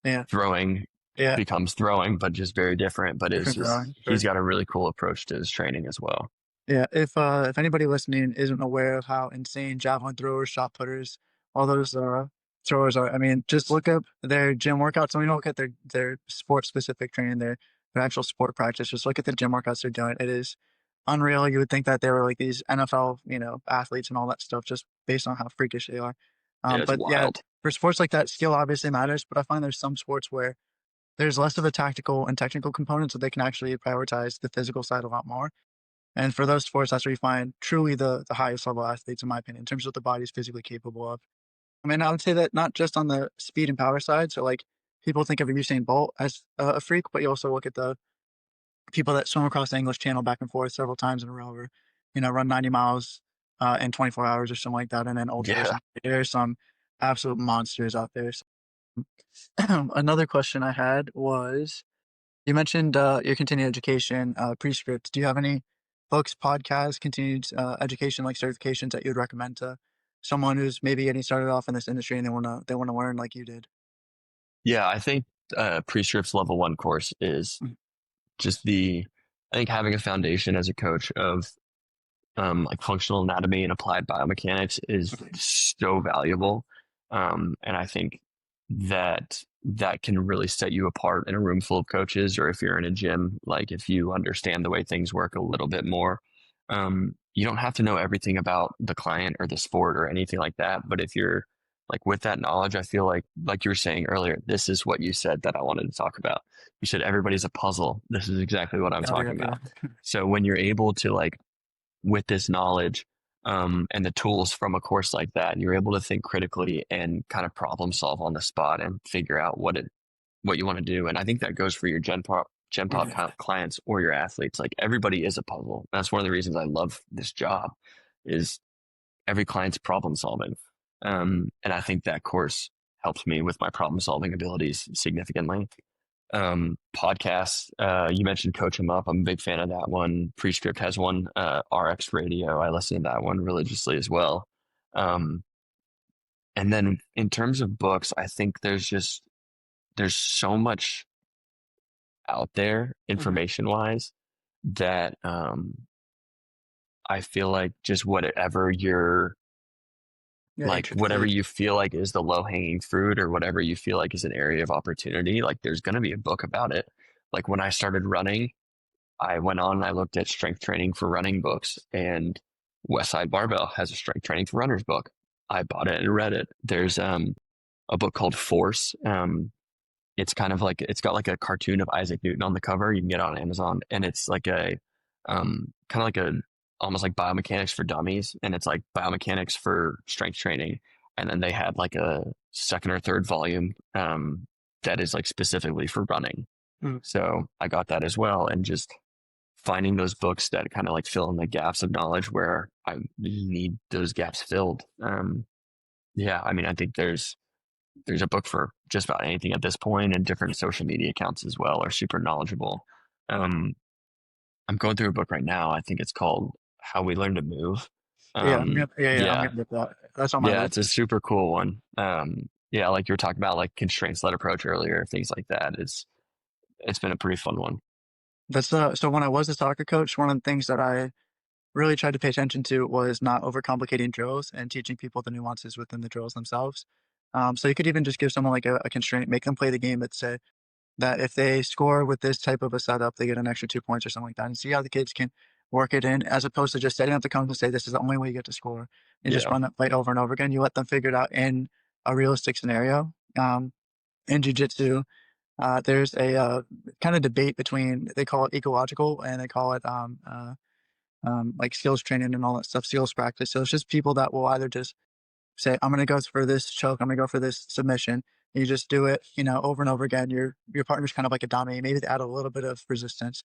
Yeah, throwing yeah. becomes throwing, but just very different. But it's Different just, throwing. he's Sure. got a really cool approach to his training as well. Yeah, if anybody listening isn't aware of how insane javelin throwers, shot putters, all those throwers are, I mean, just look up their gym workouts. I mean, don't look at their sport specific training, their actual sport practice. Just look at the gym workouts they're doing. It is unreal. You would think that they were like these NFL, athletes and all that stuff, just based on how freakish they are. Yeah, it's But yeah, wild. for sports like that, skill obviously matters. But I find there's some sports where there's less of a tactical and technical component, so they can actually prioritize the physical side a lot more. And for those sports, that's where you find truly the highest level athletes, in my opinion, in terms of what the body's physically capable of. I mean, I would say that not just on the speed and power side. So, like, people think of Usain Bolt as a freak, but you also look at the people that swim across the English Channel back and forth several times in a row, or run 90 miles in 24 hours or something like that, and then ultras. Yeah. And there's some absolute monsters out there. So, another question I had was you mentioned your continuing education, Prescript. Do you have any books, podcasts, continued education like certifications that you would recommend to someone who's maybe getting started off in this industry and they wanna learn like you did? Yeah, I think Prescript's level one course is Mm, just I think having a foundation as a coach of like functional anatomy and applied biomechanics is okay. so valuable. And I think that can really set you apart in a room full of coaches, or if you're in a gym, like if you understand the way things work a little bit more. You don't have to know everything about the client or the sport or anything like that. But if you're like with that knowledge, I feel like you were saying earlier, this is what you said that I wanted to talk about. You said everybody's a puzzle. This is exactly what I'm Oh, yeah, talking yeah. about. So when you're able to like with this knowledge and the tools from a course like that, and you're able to think critically and kind of problem solve on the spot and figure out what you want to do. And I think that goes for your Gen Pop Mhm. clients or your athletes. Like everybody is a puzzle. That's one of the reasons I love this job is every client's problem solving. And I think that course helps me with my problem solving abilities significantly. Podcasts. You mentioned Coach 'em Up. I'm a big fan of that one. Prescript has one, RX Radio. I listen to that one religiously as well. Um, and then in terms of books, I think there's so much out there Mhm. information wise that I feel like just whatever you're Yeah, like whatever interested. you feel like is the low hanging fruit or whatever you feel like is an area of opportunity, like there's going to be a book about it. Like when I started running, I went on and I looked at strength training for running books, and Westside Barbell has a strength training for runners book. I bought it and read it. There's a book called Force. It's kind of like it's got like a cartoon of Isaac Newton on the cover. You can get it on Amazon, and it's like a kind of like a almost like biomechanics for dummies, and it's like biomechanics for strength training. And then they had like a second or third volume that is like specifically for running. Mm. So I got that as well, and just finding those books that kind of like fill in the gaps of knowledge where I need those gaps filled. Yeah, I mean, I think there's a book for just about anything at this point, and different social media accounts as well are super knowledgeable. Um, I'm going through a book right now. I think it's called How We Learn to Move. Yeah, I'm Yeah, gonna get that. That's on my yeah, list. it's a super cool one. Yeah, like you were talking about, like constraints led approach earlier, things like that. It's been a pretty fun one. That's so when I was a soccer coach, one of the things that I really tried to pay attention to was not overcomplicating drills and teaching people the nuances within the drills themselves. So you could even just give someone like a constraint, make them play the game, but say that if they score with this type of a setup, they get an extra 2 points or something like that, and see how the kids can work it in, as opposed to just setting up the cones and say this is the only way you get to score, and just Yeah, run that play over and over again. You let them figure it out in a realistic scenario. In jujitsu, there's a kind of debate between they call it ecological and they call it like skills training and all that stuff, skills practice. So it's just people that will either just say, I'm going to go for this choke, I'm going to go for this submission. And you just do it, over and over again. Your partner's kind of like a dummy. Maybe they add a little bit of resistance.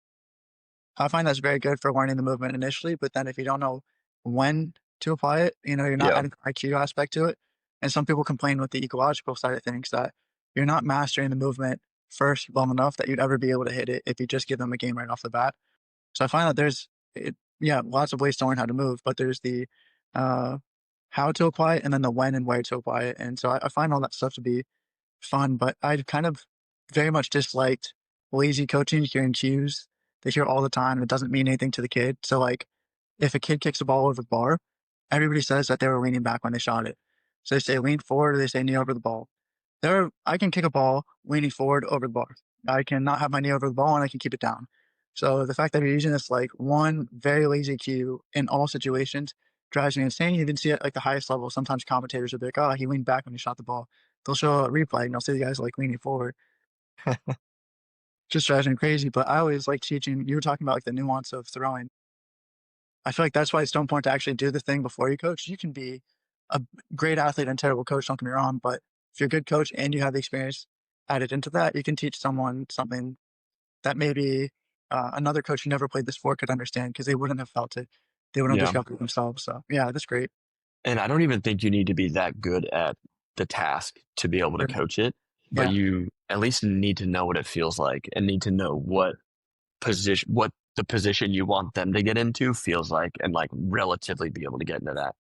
I find that's very good for learning the movement initially, but then if you don't know when to apply it, you're not yeah, adding the IQ aspect to it. And some people complain with the ecological side of things that you're not mastering the movement first well enough that you'd ever be able to hit it if you just give them a game right off the bat. So I find that yeah, lots of ways to learn how to move, but there's the uh, how to apply it and then the when and where to apply it. And so I find all that stuff to be fun, but I kind of very much disliked lazy coaching, hearing cues. They hear all the time. It doesn't mean anything to the kid. So like if a kid kicks a ball over the bar, everybody says that they were leaning back when they shot it. So they say lean forward or they say knee over the ball. I can kick a ball leaning forward over the bar. I can not have my knee over the ball and I can keep it down. So the fact that you're using this like one very lazy cue in all situations drives me insane. You even see it like the highest level. Sometimes commentators will be like, "Oh, he leaned back when he shot the ball." They'll show a replay and they'll see the guys like leaning forward. Just drives me crazy. But I always like teaching. You were talking about like the nuance of throwing. I feel like that's why it's so important to actually do the thing before you coach. You can be a great athlete and terrible coach, don't get me wrong, but if you're a good coach and you have the experience added into that, you can teach someone something that maybe another coach who never played the sport could understand because they wouldn't have felt it. They wouldn't have yeah. discovered it themselves. So yeah, that's great. And I don't even think you need to be that good at the task to be able to coach it, but Yeah, you at least need to know what it feels like and need to know what the position you want them to get into feels like, and like relatively be able to get into that.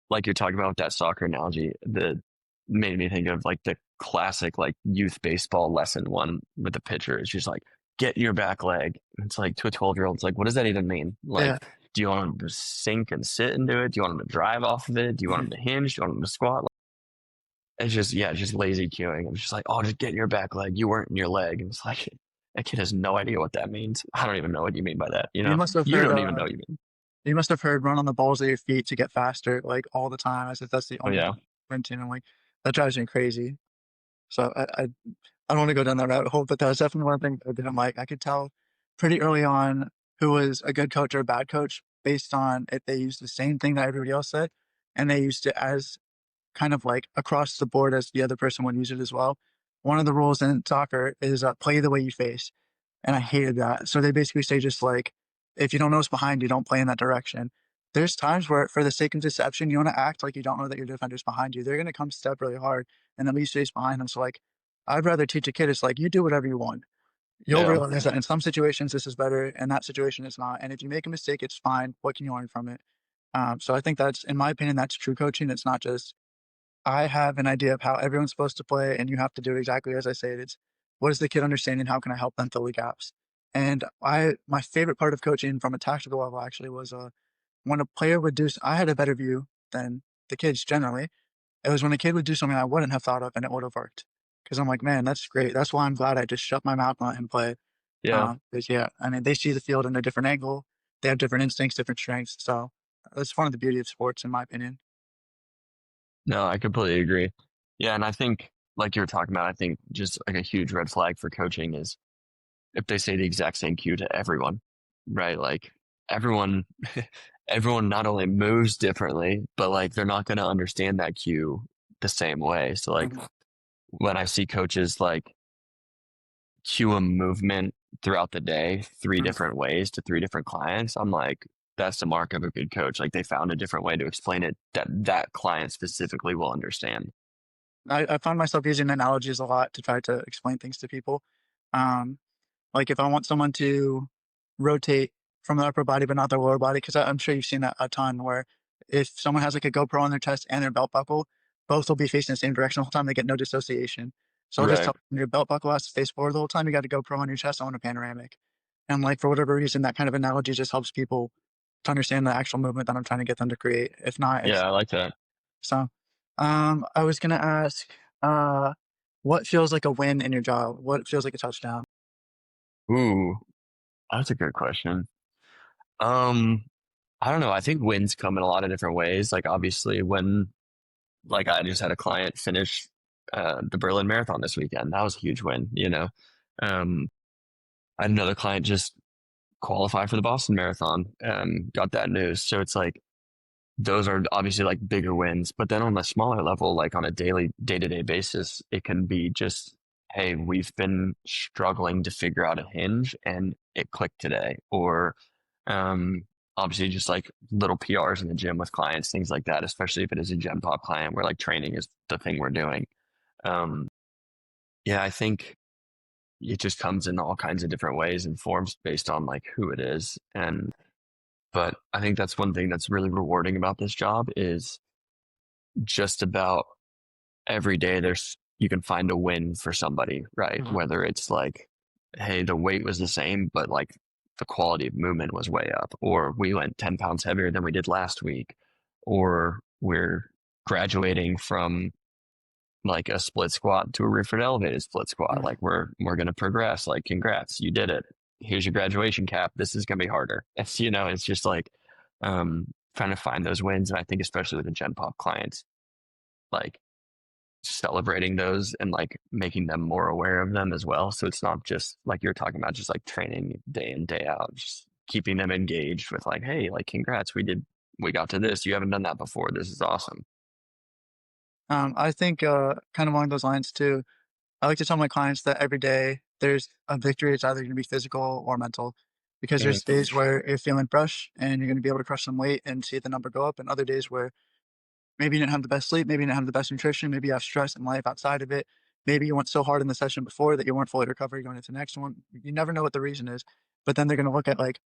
Like you're talking about with that soccer analogy, that made me think of like the classic like youth baseball lesson one with the pitcher. It's just like get your back leg. It's like to a 12-year-old, it's like, what does that even mean? yeah. Like, do you want them to sink and sit into it? Do you want them to drive off of it? Do you want Mhm. them to hinge? Do you want them to squat? It's just, yeah, it's just lazy cueing. I'm just like, oh, just get in your back leg. You weren't in your leg. And it's like, that kid has no idea what that means. I don't even know what you mean by that. You You know, must have you heard. don't even know what you mean. You must have heard run on the balls of your feet to get faster, like all the time, as if that's the Oh only yeah, thing sprinting. I'm like, that drives me crazy. So I don't want to go down that rabbit hole, but that was definitely one thing that I didn't like. I could tell pretty early on who was a good coach or a bad coach based on if they used the same thing that everybody else said, and they used it as kind of like across the board as the other person would use it as well. One of the rules in soccer is play the way you face, and I hated that. So they basically say just like if you don't know what's behind you, don't play in that direction. There's times where, for the sake of deception, you want to act like you don't know that your defender's behind you. They're going to come step really hard, and at least face behind them. So like, I'd rather teach a kid. It's like you do whatever you want. You'll yeah. realize that in some situations this is better, in that situation it's not. And if you make a mistake, it's fine. What can you learn from it? So I think that's, in my opinion, that's true coaching. It's not just I have an idea of how everyone's supposed to play, and you have to do it exactly as I say it. It's what is the kid understanding? How can I help them fill the gaps? And my favorite part of coaching from a tactical level actually was when a player would do. I had a better view than the kids generally. It was when a kid would do something I wouldn't have thought of, and it would have worked. Because I'm like, man, that's great. That's why I'm glad I just shut my mouth and let him play. Yeah. 'Cause, yeah, I mean, they see the field in a different angle. They have different instincts, different strengths. So that's one of the beauty of sports, in my opinion. No, I completely agree. Yeah, and I think like you were talking about, I think just like a huge red flag for coaching is if they say the exact same cue to everyone, right? Like everyone everyone not only moves differently, but like they're not going to understand that cue the same way. So like Mhm, when I see coaches like cue a movement throughout the day, three mhm. different ways to three different clients, I'm like, that's the mark of a good coach. Like they found a different way to explain it that that client specifically will understand. I find myself using analogies a lot to try to explain things to people. Um, Like if I want someone to rotate from their upper body but not their lower body, because I'm sure you've seen that a ton where if someone has like a GoPro on their chest and their belt buckle, both will be facing the same direction the whole time. They get no dissociation. So I'll just Right. tell them your belt buckle has to face forward the whole time. You got a GoPro on your chest on a panoramic. And like for whatever reason, that kind of analogy just helps people to understand the actual movement that I'm trying to get them to create. If not, Yeah, I like that. so I was gonna ask, uh, what feels like a win in your job? What feels like a touchdown? Ooh, that's a good question. Um, I don't know. I think wins come in a lot of different ways. Like obviously when like I just had a client finish the Berlin Marathon this weekend. That was a huge win, you know. Um, I had another client just qualify for the Boston Marathon. Got that news. So it's like those are obviously like bigger wins. But then on a smaller level, like on a daily day to day basis, it can be just, hey, we've been struggling to figure out a hinge and it clicked today. Or um, obviously just like little PRs in the gym with clients, things like that, especially if it is a Gen Pop client where like training is the thing we're doing. Um, yeah, I think it just comes in all kinds of different ways and forms based on like who it is. And but I think that's one thing that's really rewarding about this job is just about every day there's you can find a win for somebody, right? Mhm. Whether it's like, hey, the weight was the same, but like the quality of movement was way up, or we went 10 pounds heavier than we did last week, or we're graduating from like a split squat to a referred elevated split squat. Mhm. Like we're gonna progress. Like congrats, you did it. Here's your graduation cap. This is gonna be harder. It's it's just like trying to find those wins. And I think especially with the Gen Pop clients, like celebrating those and like making them more aware of them as well. So it's not just like you're talking about, just like training day in, day out, just keeping them engaged with like, hey, like congrats, we got to this. You haven't done that before. This is awesome. I think kind of along those lines too. I like to tell my clients that every day there's a victory. It's either going to be physical or mental, because Mhm. there's days where you're feeling fresh and you're going to be able to crush some weight and see the number go up, and other days where maybe you didn't have the best sleep, maybe you didn't have the best nutrition, maybe you have stress in life outside of it. Maybe you went so hard in the session before that you weren't fully recovered going into the next one. You never know what the reason is, but then they're going to look at like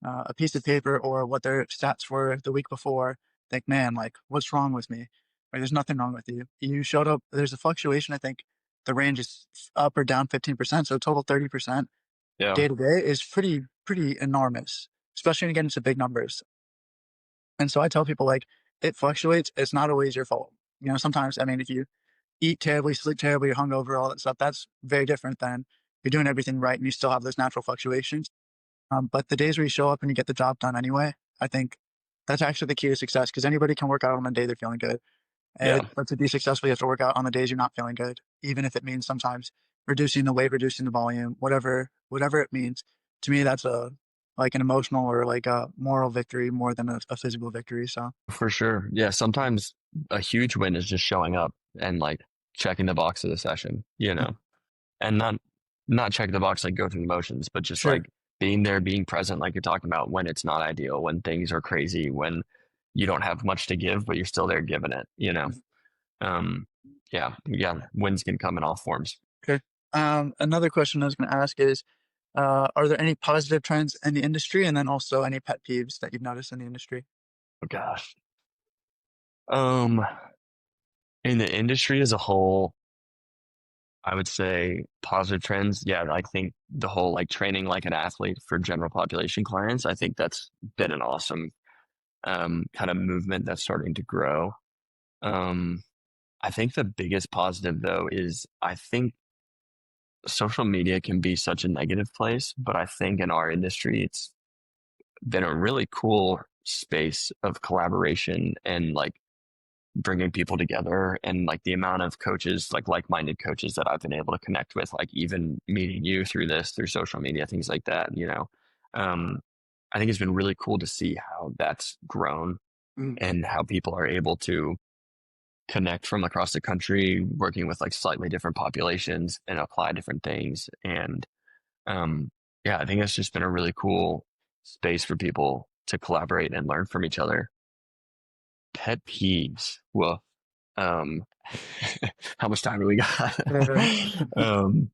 a piece of paper or what their stats were the week before, think, man, like, what's wrong with me? Like, there's nothing wrong with you. You showed up, there's a fluctuation. I think the range is up or down 15%. So total 30% Yeah, day to day is pretty enormous, especially when you get into big numbers. And so I tell people, like, it fluctuates. It's not always your fault. Sometimes, I mean, if you eat terribly, sleep terribly, you're hungover, all that stuff, that's very different than you're doing everything right and you still have those natural fluctuations. But the days where you show up and you get the job done anyway, I think that's actually the key to success, because anybody can work out on the day they're feeling good. yeah, But to be successful, you have to work out on the days you're not feeling good, even if it means sometimes reducing the weight, reducing the volume, whatever it means. To me, that's a like an emotional or like a moral victory more than a physical victory. So for sure. Yeah, sometimes a huge win is just showing up and like checking the box of the session, mhm, and not check the box like go through the motions, but just sure. like being there, being present, like you're talking about when it's not ideal, when things are crazy, when you don't have much to give, but you're still there giving it. Mhm. Um, yeah, wins can come in all forms. Okay. Another question I was going to ask is, are there any positive trends in the industry, and then also any pet peeves that you've noticed in the industry? Oh gosh. Um, in the industry as a whole, I would say positive trends. Yeah, I think the whole like training like an athlete for general population clients, I think that's been an awesome kind of movement that's starting to grow. Um, I think the biggest positive though is I think social media can be such a negative place, but I think in our industry, it's been a really cool space of collaboration and like bringing people together, and like the amount of coaches, like-minded coaches that I've been able to connect with, like even meeting you through this, through social media, things like that. Um, I think it's been really cool to see how that's grown Mm. and how people are able to connect from across the country, working with like slightly different populations and apply different things. And yeah, I think it's just been a really cool space for people to collaborate and learn from each other. Pet peeves. Well, um, how much time do we got? Uh, um,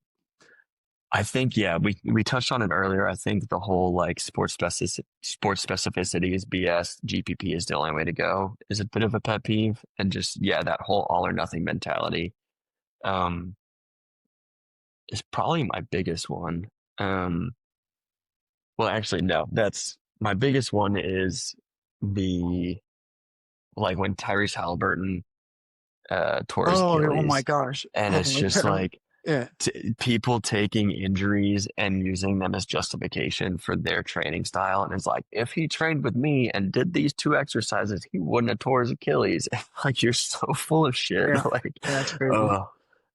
I think, yeah, we touched on it earlier. I think the whole like sports specificity is BS. GPP is the only way to go is a bit of a pet peeve. And just, yeah, that whole all or nothing mentality, um, is probably my biggest one. Um, well, actually, no, that's my biggest one is the, like when Tyrese Halliburton, tore his oh my Achilles, gosh. and Oh it's my just God. like, Yeah. people taking injuries and using them as justification for their training style. And it's like, if he trained with me and did these two exercises, he wouldn't have tore his Achilles. Like, you're so full of shit. Yeah. Like, Yeah. It's crazy. uh,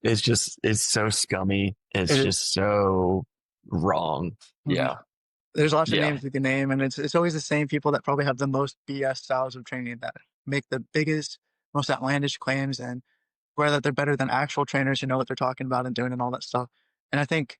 it's so scummy. It's It is. just so wrong. Mhm. Yeah. There's lots of Yeah. names we can name, and it's always the same people that probably have the most BS styles of training that make the biggest, most outlandish claims, and whether they're better than actual trainers who know what they're talking about and doing and all that stuff. And I think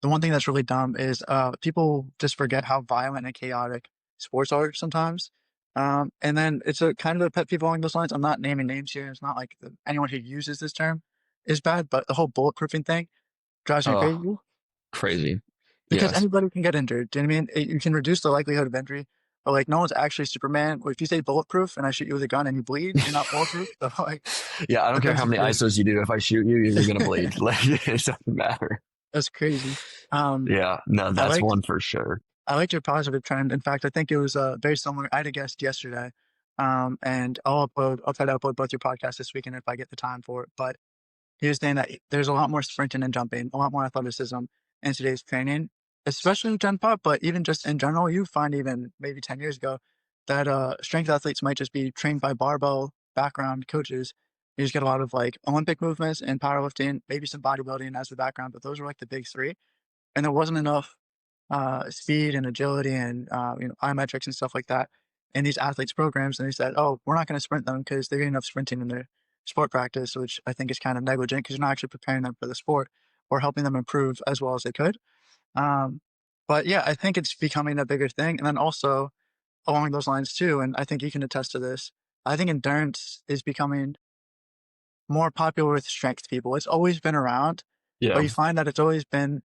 the one thing that's really dumb is people just forget how violent and chaotic sports are sometimes. And then it's a kind of a pet peeve along those lines. I'm not naming names here. It's not like anyone who uses this term is bad, but the whole bulletproofing thing drives me Oh, crazy crazy. because Yes. anybody can get injured. Do you know what I mean? You can reduce the likelihood of injury, but like no one's actually Superman. If you say bulletproof and I shoot you with a gun and you bleed, you're not bulletproof. So like Yeah. I don't that care drives how me many crazy. ISOs you do. If I shoot you, you're going to bleed. Like, it doesn't matter. That's crazy. Um, Yeah. No, I that's liked one for sure. I liked your positive trend. In fact, I think it was very similar. I had a guest yesterday, and I'll try to upload both your podcasts this weekend if I get the time for it. But he was saying that there's a lot more sprinting and jumping, a lot more athleticism in today's training, especially in Gen Pop, but even just in general, you find even maybe 10 years ago that strength athletes might just be trained by barbell background coaches. You just get a lot of like Olympic movements and powerlifting, maybe some bodybuilding as the background, but those were like the big three. And there wasn't enough speed and agility and iMetrics and stuff like that in these athletes programs. And they said, "Oh, we're not going to sprint them because they're getting enough sprinting in their sport practice," which I think is kind of negligent because you're not actually preparing them for the sport or helping them improve as well as they could. Um, but yeah, I think it's becoming a bigger thing. And then also along those lines too, and I think you can attest to this. I think endurance is becoming more popular with strength people. It's always been around, but Yeah. you find that it's always been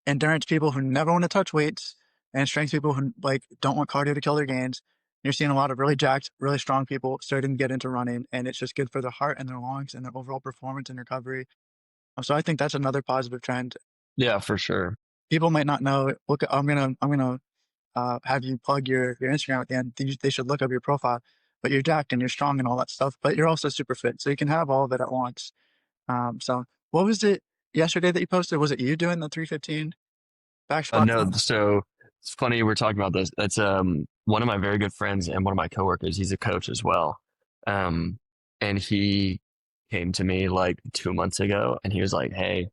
endurance people who never want to touch weights and strength people who like don't want cardio to kill their gains. You're seeing a lot of really jacked, really strong people starting to get into running, and it's just good for their heart and their lungs and their overall performance and recovery. So I think that's another positive trend. Yeah, for sure. People might not know. Look, I'm gonna have you plug your Instagram at the end. They should look up your profile, but you're jacked and you're strong and all that stuff. But you're also super fit, so you can have all of it at once. So what was it yesterday that you posted? Was it you doing the 315 back squat No, thing? so it's funny we're talking about this. That's one of my very good friends and one of my coworkers. He's a coach as well. Um, and he came to me like 2 months ago and he was like, "Hey,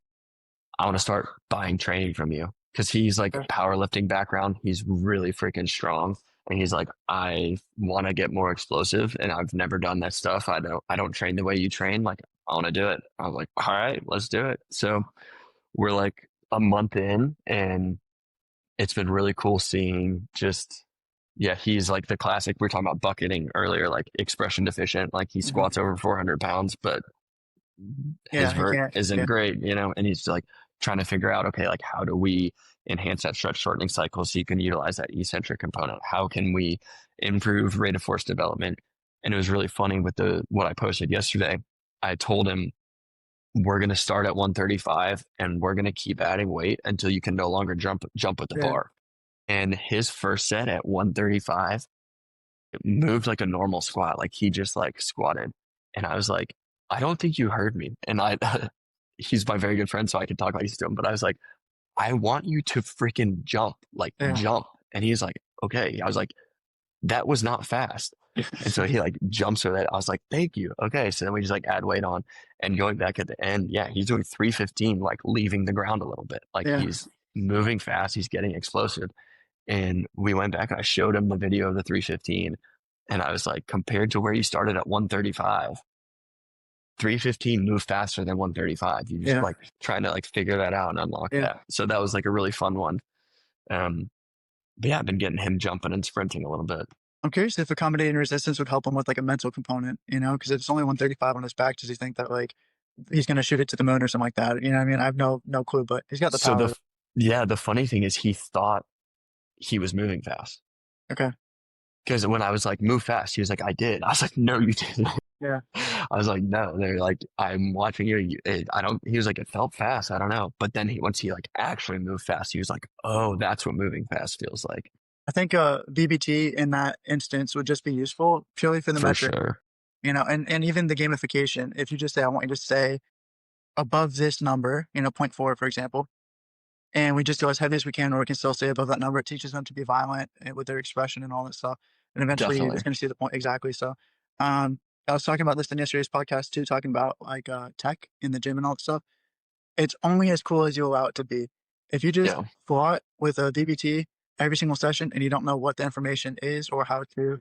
I want to start buying training from you." Because he's like powerlifting background. He's really freaking strong. And he's like, "I want to get more explosive and I've never done that stuff. I don't train the way you train. Like, I want to do it." I was like, "All right, let's do it." So we're like a month in and it's been really cool seeing just, yeah, he's like the classic. We were talking about bucketing earlier, like expression deficient. Like he Mhm. squats over 400 pounds, but his Yeah, he vert can't. isn't Yeah. great, and he's like trying to figure out, okay, like how do we enhance that stretch shortening cycle so you can utilize that eccentric component? How can we improve rate of force development? And it was really funny with the what I posted yesterday. I told him we're going to start at 135 and we're going to keep adding weight until you can no longer jump with the Yeah. bar. And his first set at 135 moved like a normal squat. Like he just like squatted. And I was like, I don't think you heard me. And he's my very good friend, so I could talk like this to him. But I was like, I want you to freaking jump, like Yeah. jump. And he's like, okay. I was like, that was not fast. And so he like jumps with it. I was like, thank you. Okay. So then we just like add weight on and going back at the end. Yeah. He's doing 315, like leaving the ground a little bit. Like Yeah. he's moving fast. He's getting explosive. And we went back and I showed him the video of the 315. And I was like, compared to where you started at 135, 315 moved faster than 135. You just Yeah. like trying to like figure that out and unlock Yeah. that. So that was like a really fun one. Um, but yeah, I've been getting him jumping and sprinting a little bit. I'm curious if accommodating resistance would help him with like a mental component, because it's only 135 on his back. Does he think that like he's going to shoot it to the moon or something like that? You know what I mean? I have no clue, but he's got the So power. the funny thing is he thought he was moving fast. Okay. Because when I was like, move fast, he was like, I did. I was like, no, you didn't. Yeah. I was like, no. They're like, I'm watching you. I don't. He was like, it felt fast. I don't know. But then once he like actually moved fast, he was like, oh, that's what moving fast feels like. I think BBT in that instance would just be useful purely for the For metric, sure. and even the gamification. If you just say, I want you to say above this number, zero point 0.4, for example, and we just go as heavy as we can, or we can still stay above that number. It teaches them to be violent with their expression and all that stuff. And eventually you're Definitely. just going to see the point. Exactly. So, I was talking about this in yesterday's podcast too, talking about like tech in the gym and all that stuff. It's only as cool as you allow it to be. If you just Yeah. squat with a DBT every single session and you don't know what the information is or how to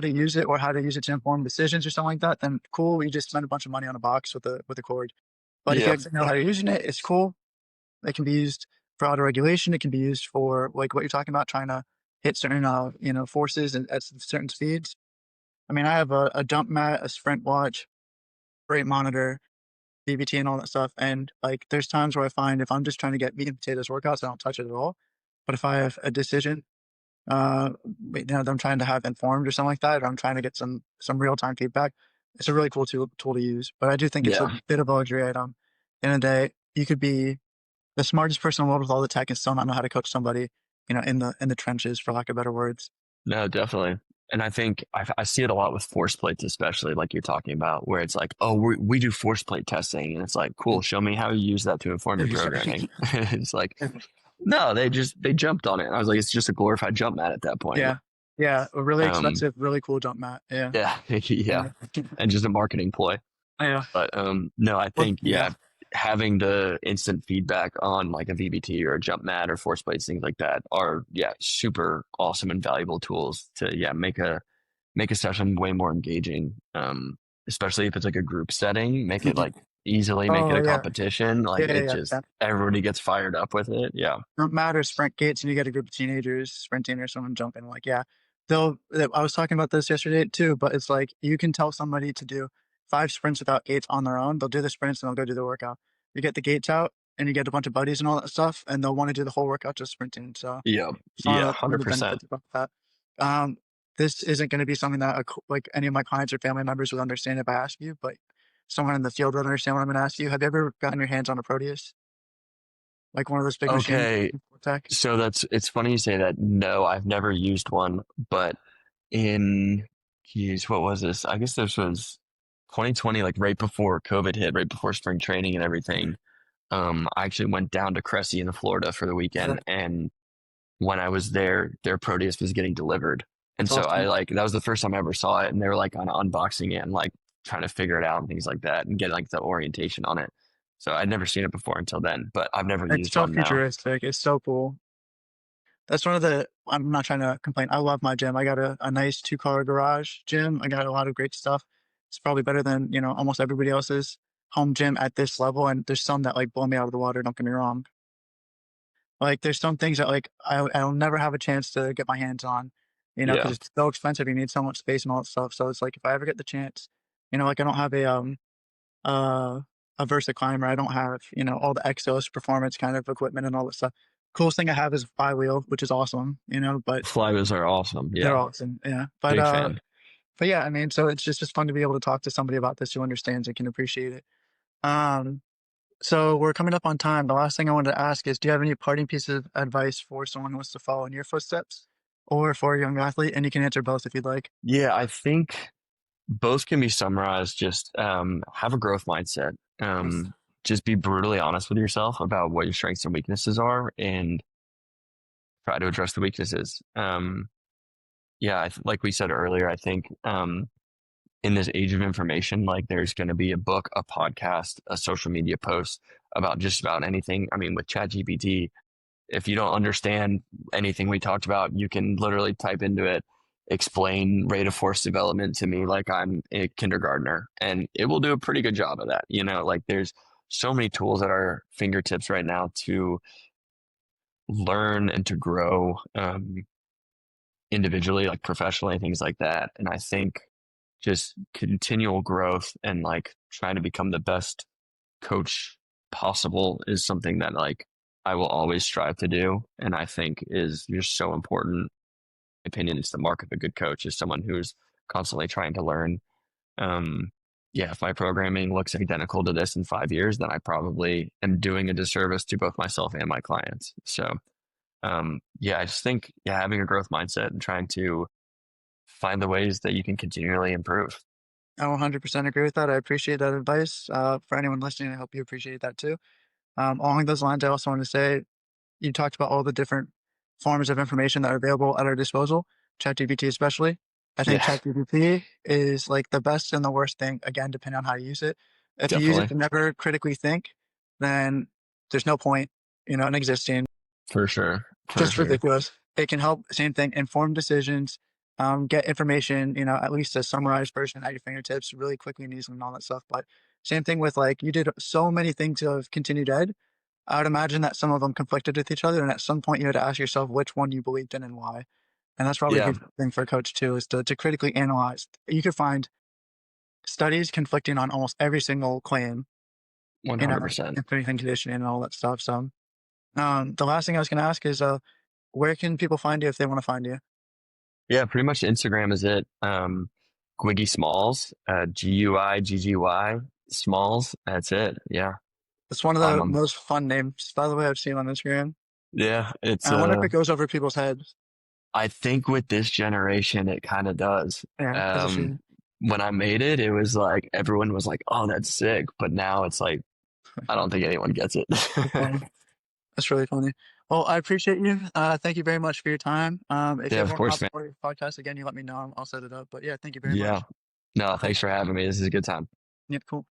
use it or how to use it to inform decisions or something like that, then cool. You just spend a bunch of money on a box with a cord. But if you Yeah. actually know how to using it, it's cool. It can be used for auto regulation. It can be used for like what you're talking about, trying to hit certain forces and at certain speeds. I mean, I have a jump mat, a sprint watch, rate monitor, BBT, and all that stuff. And like, there's times where I find if I'm just trying to get meat and potatoes workouts, I don't touch it at all. But if I have a decision, uh, that I'm trying to have informed or something like that, or I'm trying to get some real time feedback, it's a really cool tool to use. But I do think it's a Yeah. bit of a luxury item. At the end of the day, you could be the smartest person in the world with all the tech and still not know how to coach somebody, in the trenches, for lack of better words. No, definitely. And I think I see it a lot with force plates, especially like you're talking about, where it's like, oh, we do force plate testing. And it's like, cool, show me how you use that to inform your programming. It's like, no, they jumped on it. And I was like, it's just a glorified jump mat at that point. Yeah. Yeah. A really Um, expensive, really cool jump mat. Yeah. yeah, yeah. And just a marketing ploy. Yeah. But no, I Well, think, yeah. yeah, having the instant feedback on like a VBT or a jump mat or force plates, things like that are, yeah, super awesome and valuable tools to, yeah, make a session way more engaging. Especially if it's like a group setting, make it like easily make it Oh, a yeah. competition. Like Yeah. it Yeah. just, Yeah. everybody gets fired up with it. Yeah. Jump mat or sprint gates, and you get a group of teenagers sprinting or someone jumping. Like, yeah, I was talking about this yesterday too, but it's like you can tell somebody to do 5 sprints without gates on their own. They'll do the sprints and they'll go do the workout. You get the gates out and you get a bunch of buddies and all that stuff, and they'll want to do the whole workout just sprinting. So Yeah. it's Yeah. one of the 100%. benefits about that. Um, this isn't going to be something that like any of my clients or family members would understand if I ask you, but someone in the field would understand what I'm going to ask you. Have you ever gotten your hands on a Proteus, like one of those big machines? Okay. Tech? So it's funny you say that. No, I've never used one, but in, geez, what was this? I guess this was 2020, like right before COVID hit, right before spring training and everything. I actually went down to Cressy in Florida for the weekend, and when I was there, their Proteus was getting delivered. And That's so I awesome. like, that was the first time I ever saw it. And they were like kind of unboxing it and like trying to figure it out and things like that and get like the orientation on it. So I'd never seen it before until then, but I've never It's used so one now. futuristic. It's so cool. That's one of the I'm not trying to complain. I love my gym. I got a nice 2-car garage gym. I got a lot of great stuff. It's probably better than, almost everybody else's home gym at this level. And there's some that like blow me out of the water. Don't get me wrong. Like there's some things that like I'll never have a chance to get my hands on, because Yeah. it's so expensive. You need so much space and all that stuff. So it's like if I ever get the chance, like I don't have uh, a Versa climber. I don't have, all the Exos performance kind of equipment and all that stuff. Coolest thing I have is a flywheel, which is awesome, but Flywheels are awesome. they're Yeah. awesome. Yeah. But, Big fan. but yeah, I mean, so it's just fun to be able to talk to somebody about this who understands and can appreciate it. Um, so we're coming up on time. The last thing I wanted to ask is, do you have any parting pieces of advice for someone who wants to follow in your footsteps or for a young athlete? And you can answer both if you'd like. Yeah, I think both can be summarized. Just have a growth mindset. Yes. Just be brutally honest with yourself about what your strengths and weaknesses are, and try to address the weaknesses. Yeah, like we said earlier, I think in this age of information, like there's going to be a book, a podcast, a social media post about just about anything. I mean, with ChatGPT, if you don't understand anything we talked about, you can literally type into it, explain rate of force development to me like I'm a kindergartner, and it will do a pretty good job of that. Like there's so many tools at our fingertips right now to learn and to grow individually, like professionally, things like that. And I think just continual growth and like trying to become the best coach possible is something that like I will always strive to do. And I think is just so important. In my opinion, it's the mark of a good coach is someone who's constantly trying to learn. Um, yeah, if my programming looks identical to this in 5 years, then I probably am doing a disservice to both myself and my clients. So, yeah, I just think having a growth mindset and trying to find the ways that you can continually improve. I 100% agree with that. I appreciate that advice. For anyone listening, I hope you appreciate that too. Along those lines, I also want to say you talked about all the different forms of information that are available at our disposal, ChatGPT especially. I think Yeah, ChatGPT is like the best and the worst thing, again, depending on how you use it. If you use it definitely. to never critically think, then there's no point, in existing. For sure. For Just sure. ridiculous. It can help, same thing, inform decisions, get information, at least a summarized version at your fingertips really quickly and easily and all that stuff. But same thing with like, you did so many things of continued ed. I would imagine that some of them conflicted with each other. And at some point you had to ask yourself which one you believed in and why. And that's probably a Yeah, huge thing for a coach too, is to critically analyze. You could find studies conflicting on almost every single claim, 100%. in strength and conditioning and all that stuff. So, the last thing I was going to ask is, where can people find you if they want to find you? Yeah, pretty much Instagram is it. Gwiggy Smalls, Guiggy Smalls. That's it. Yeah. It's one of Um, the um, most fun names, by the way, I've seen on Instagram. yeah, it's And I wonder if it goes over people's heads. I think with this generation it kind of does. Yeah, as a Um, shame. when I made it, it was like everyone was like, "Oh, that's sick," but now it's like I don't think anyone gets it. That's funny. That's really funny. Well, I appreciate you. Thank you very much for your time. If you Yeah, ever of want to course, hop man. on your podcast again, you let me know. I'll set it up. But yeah, thank you very Yeah. much. No, thanks for having me. This is a good time. Yep, cool.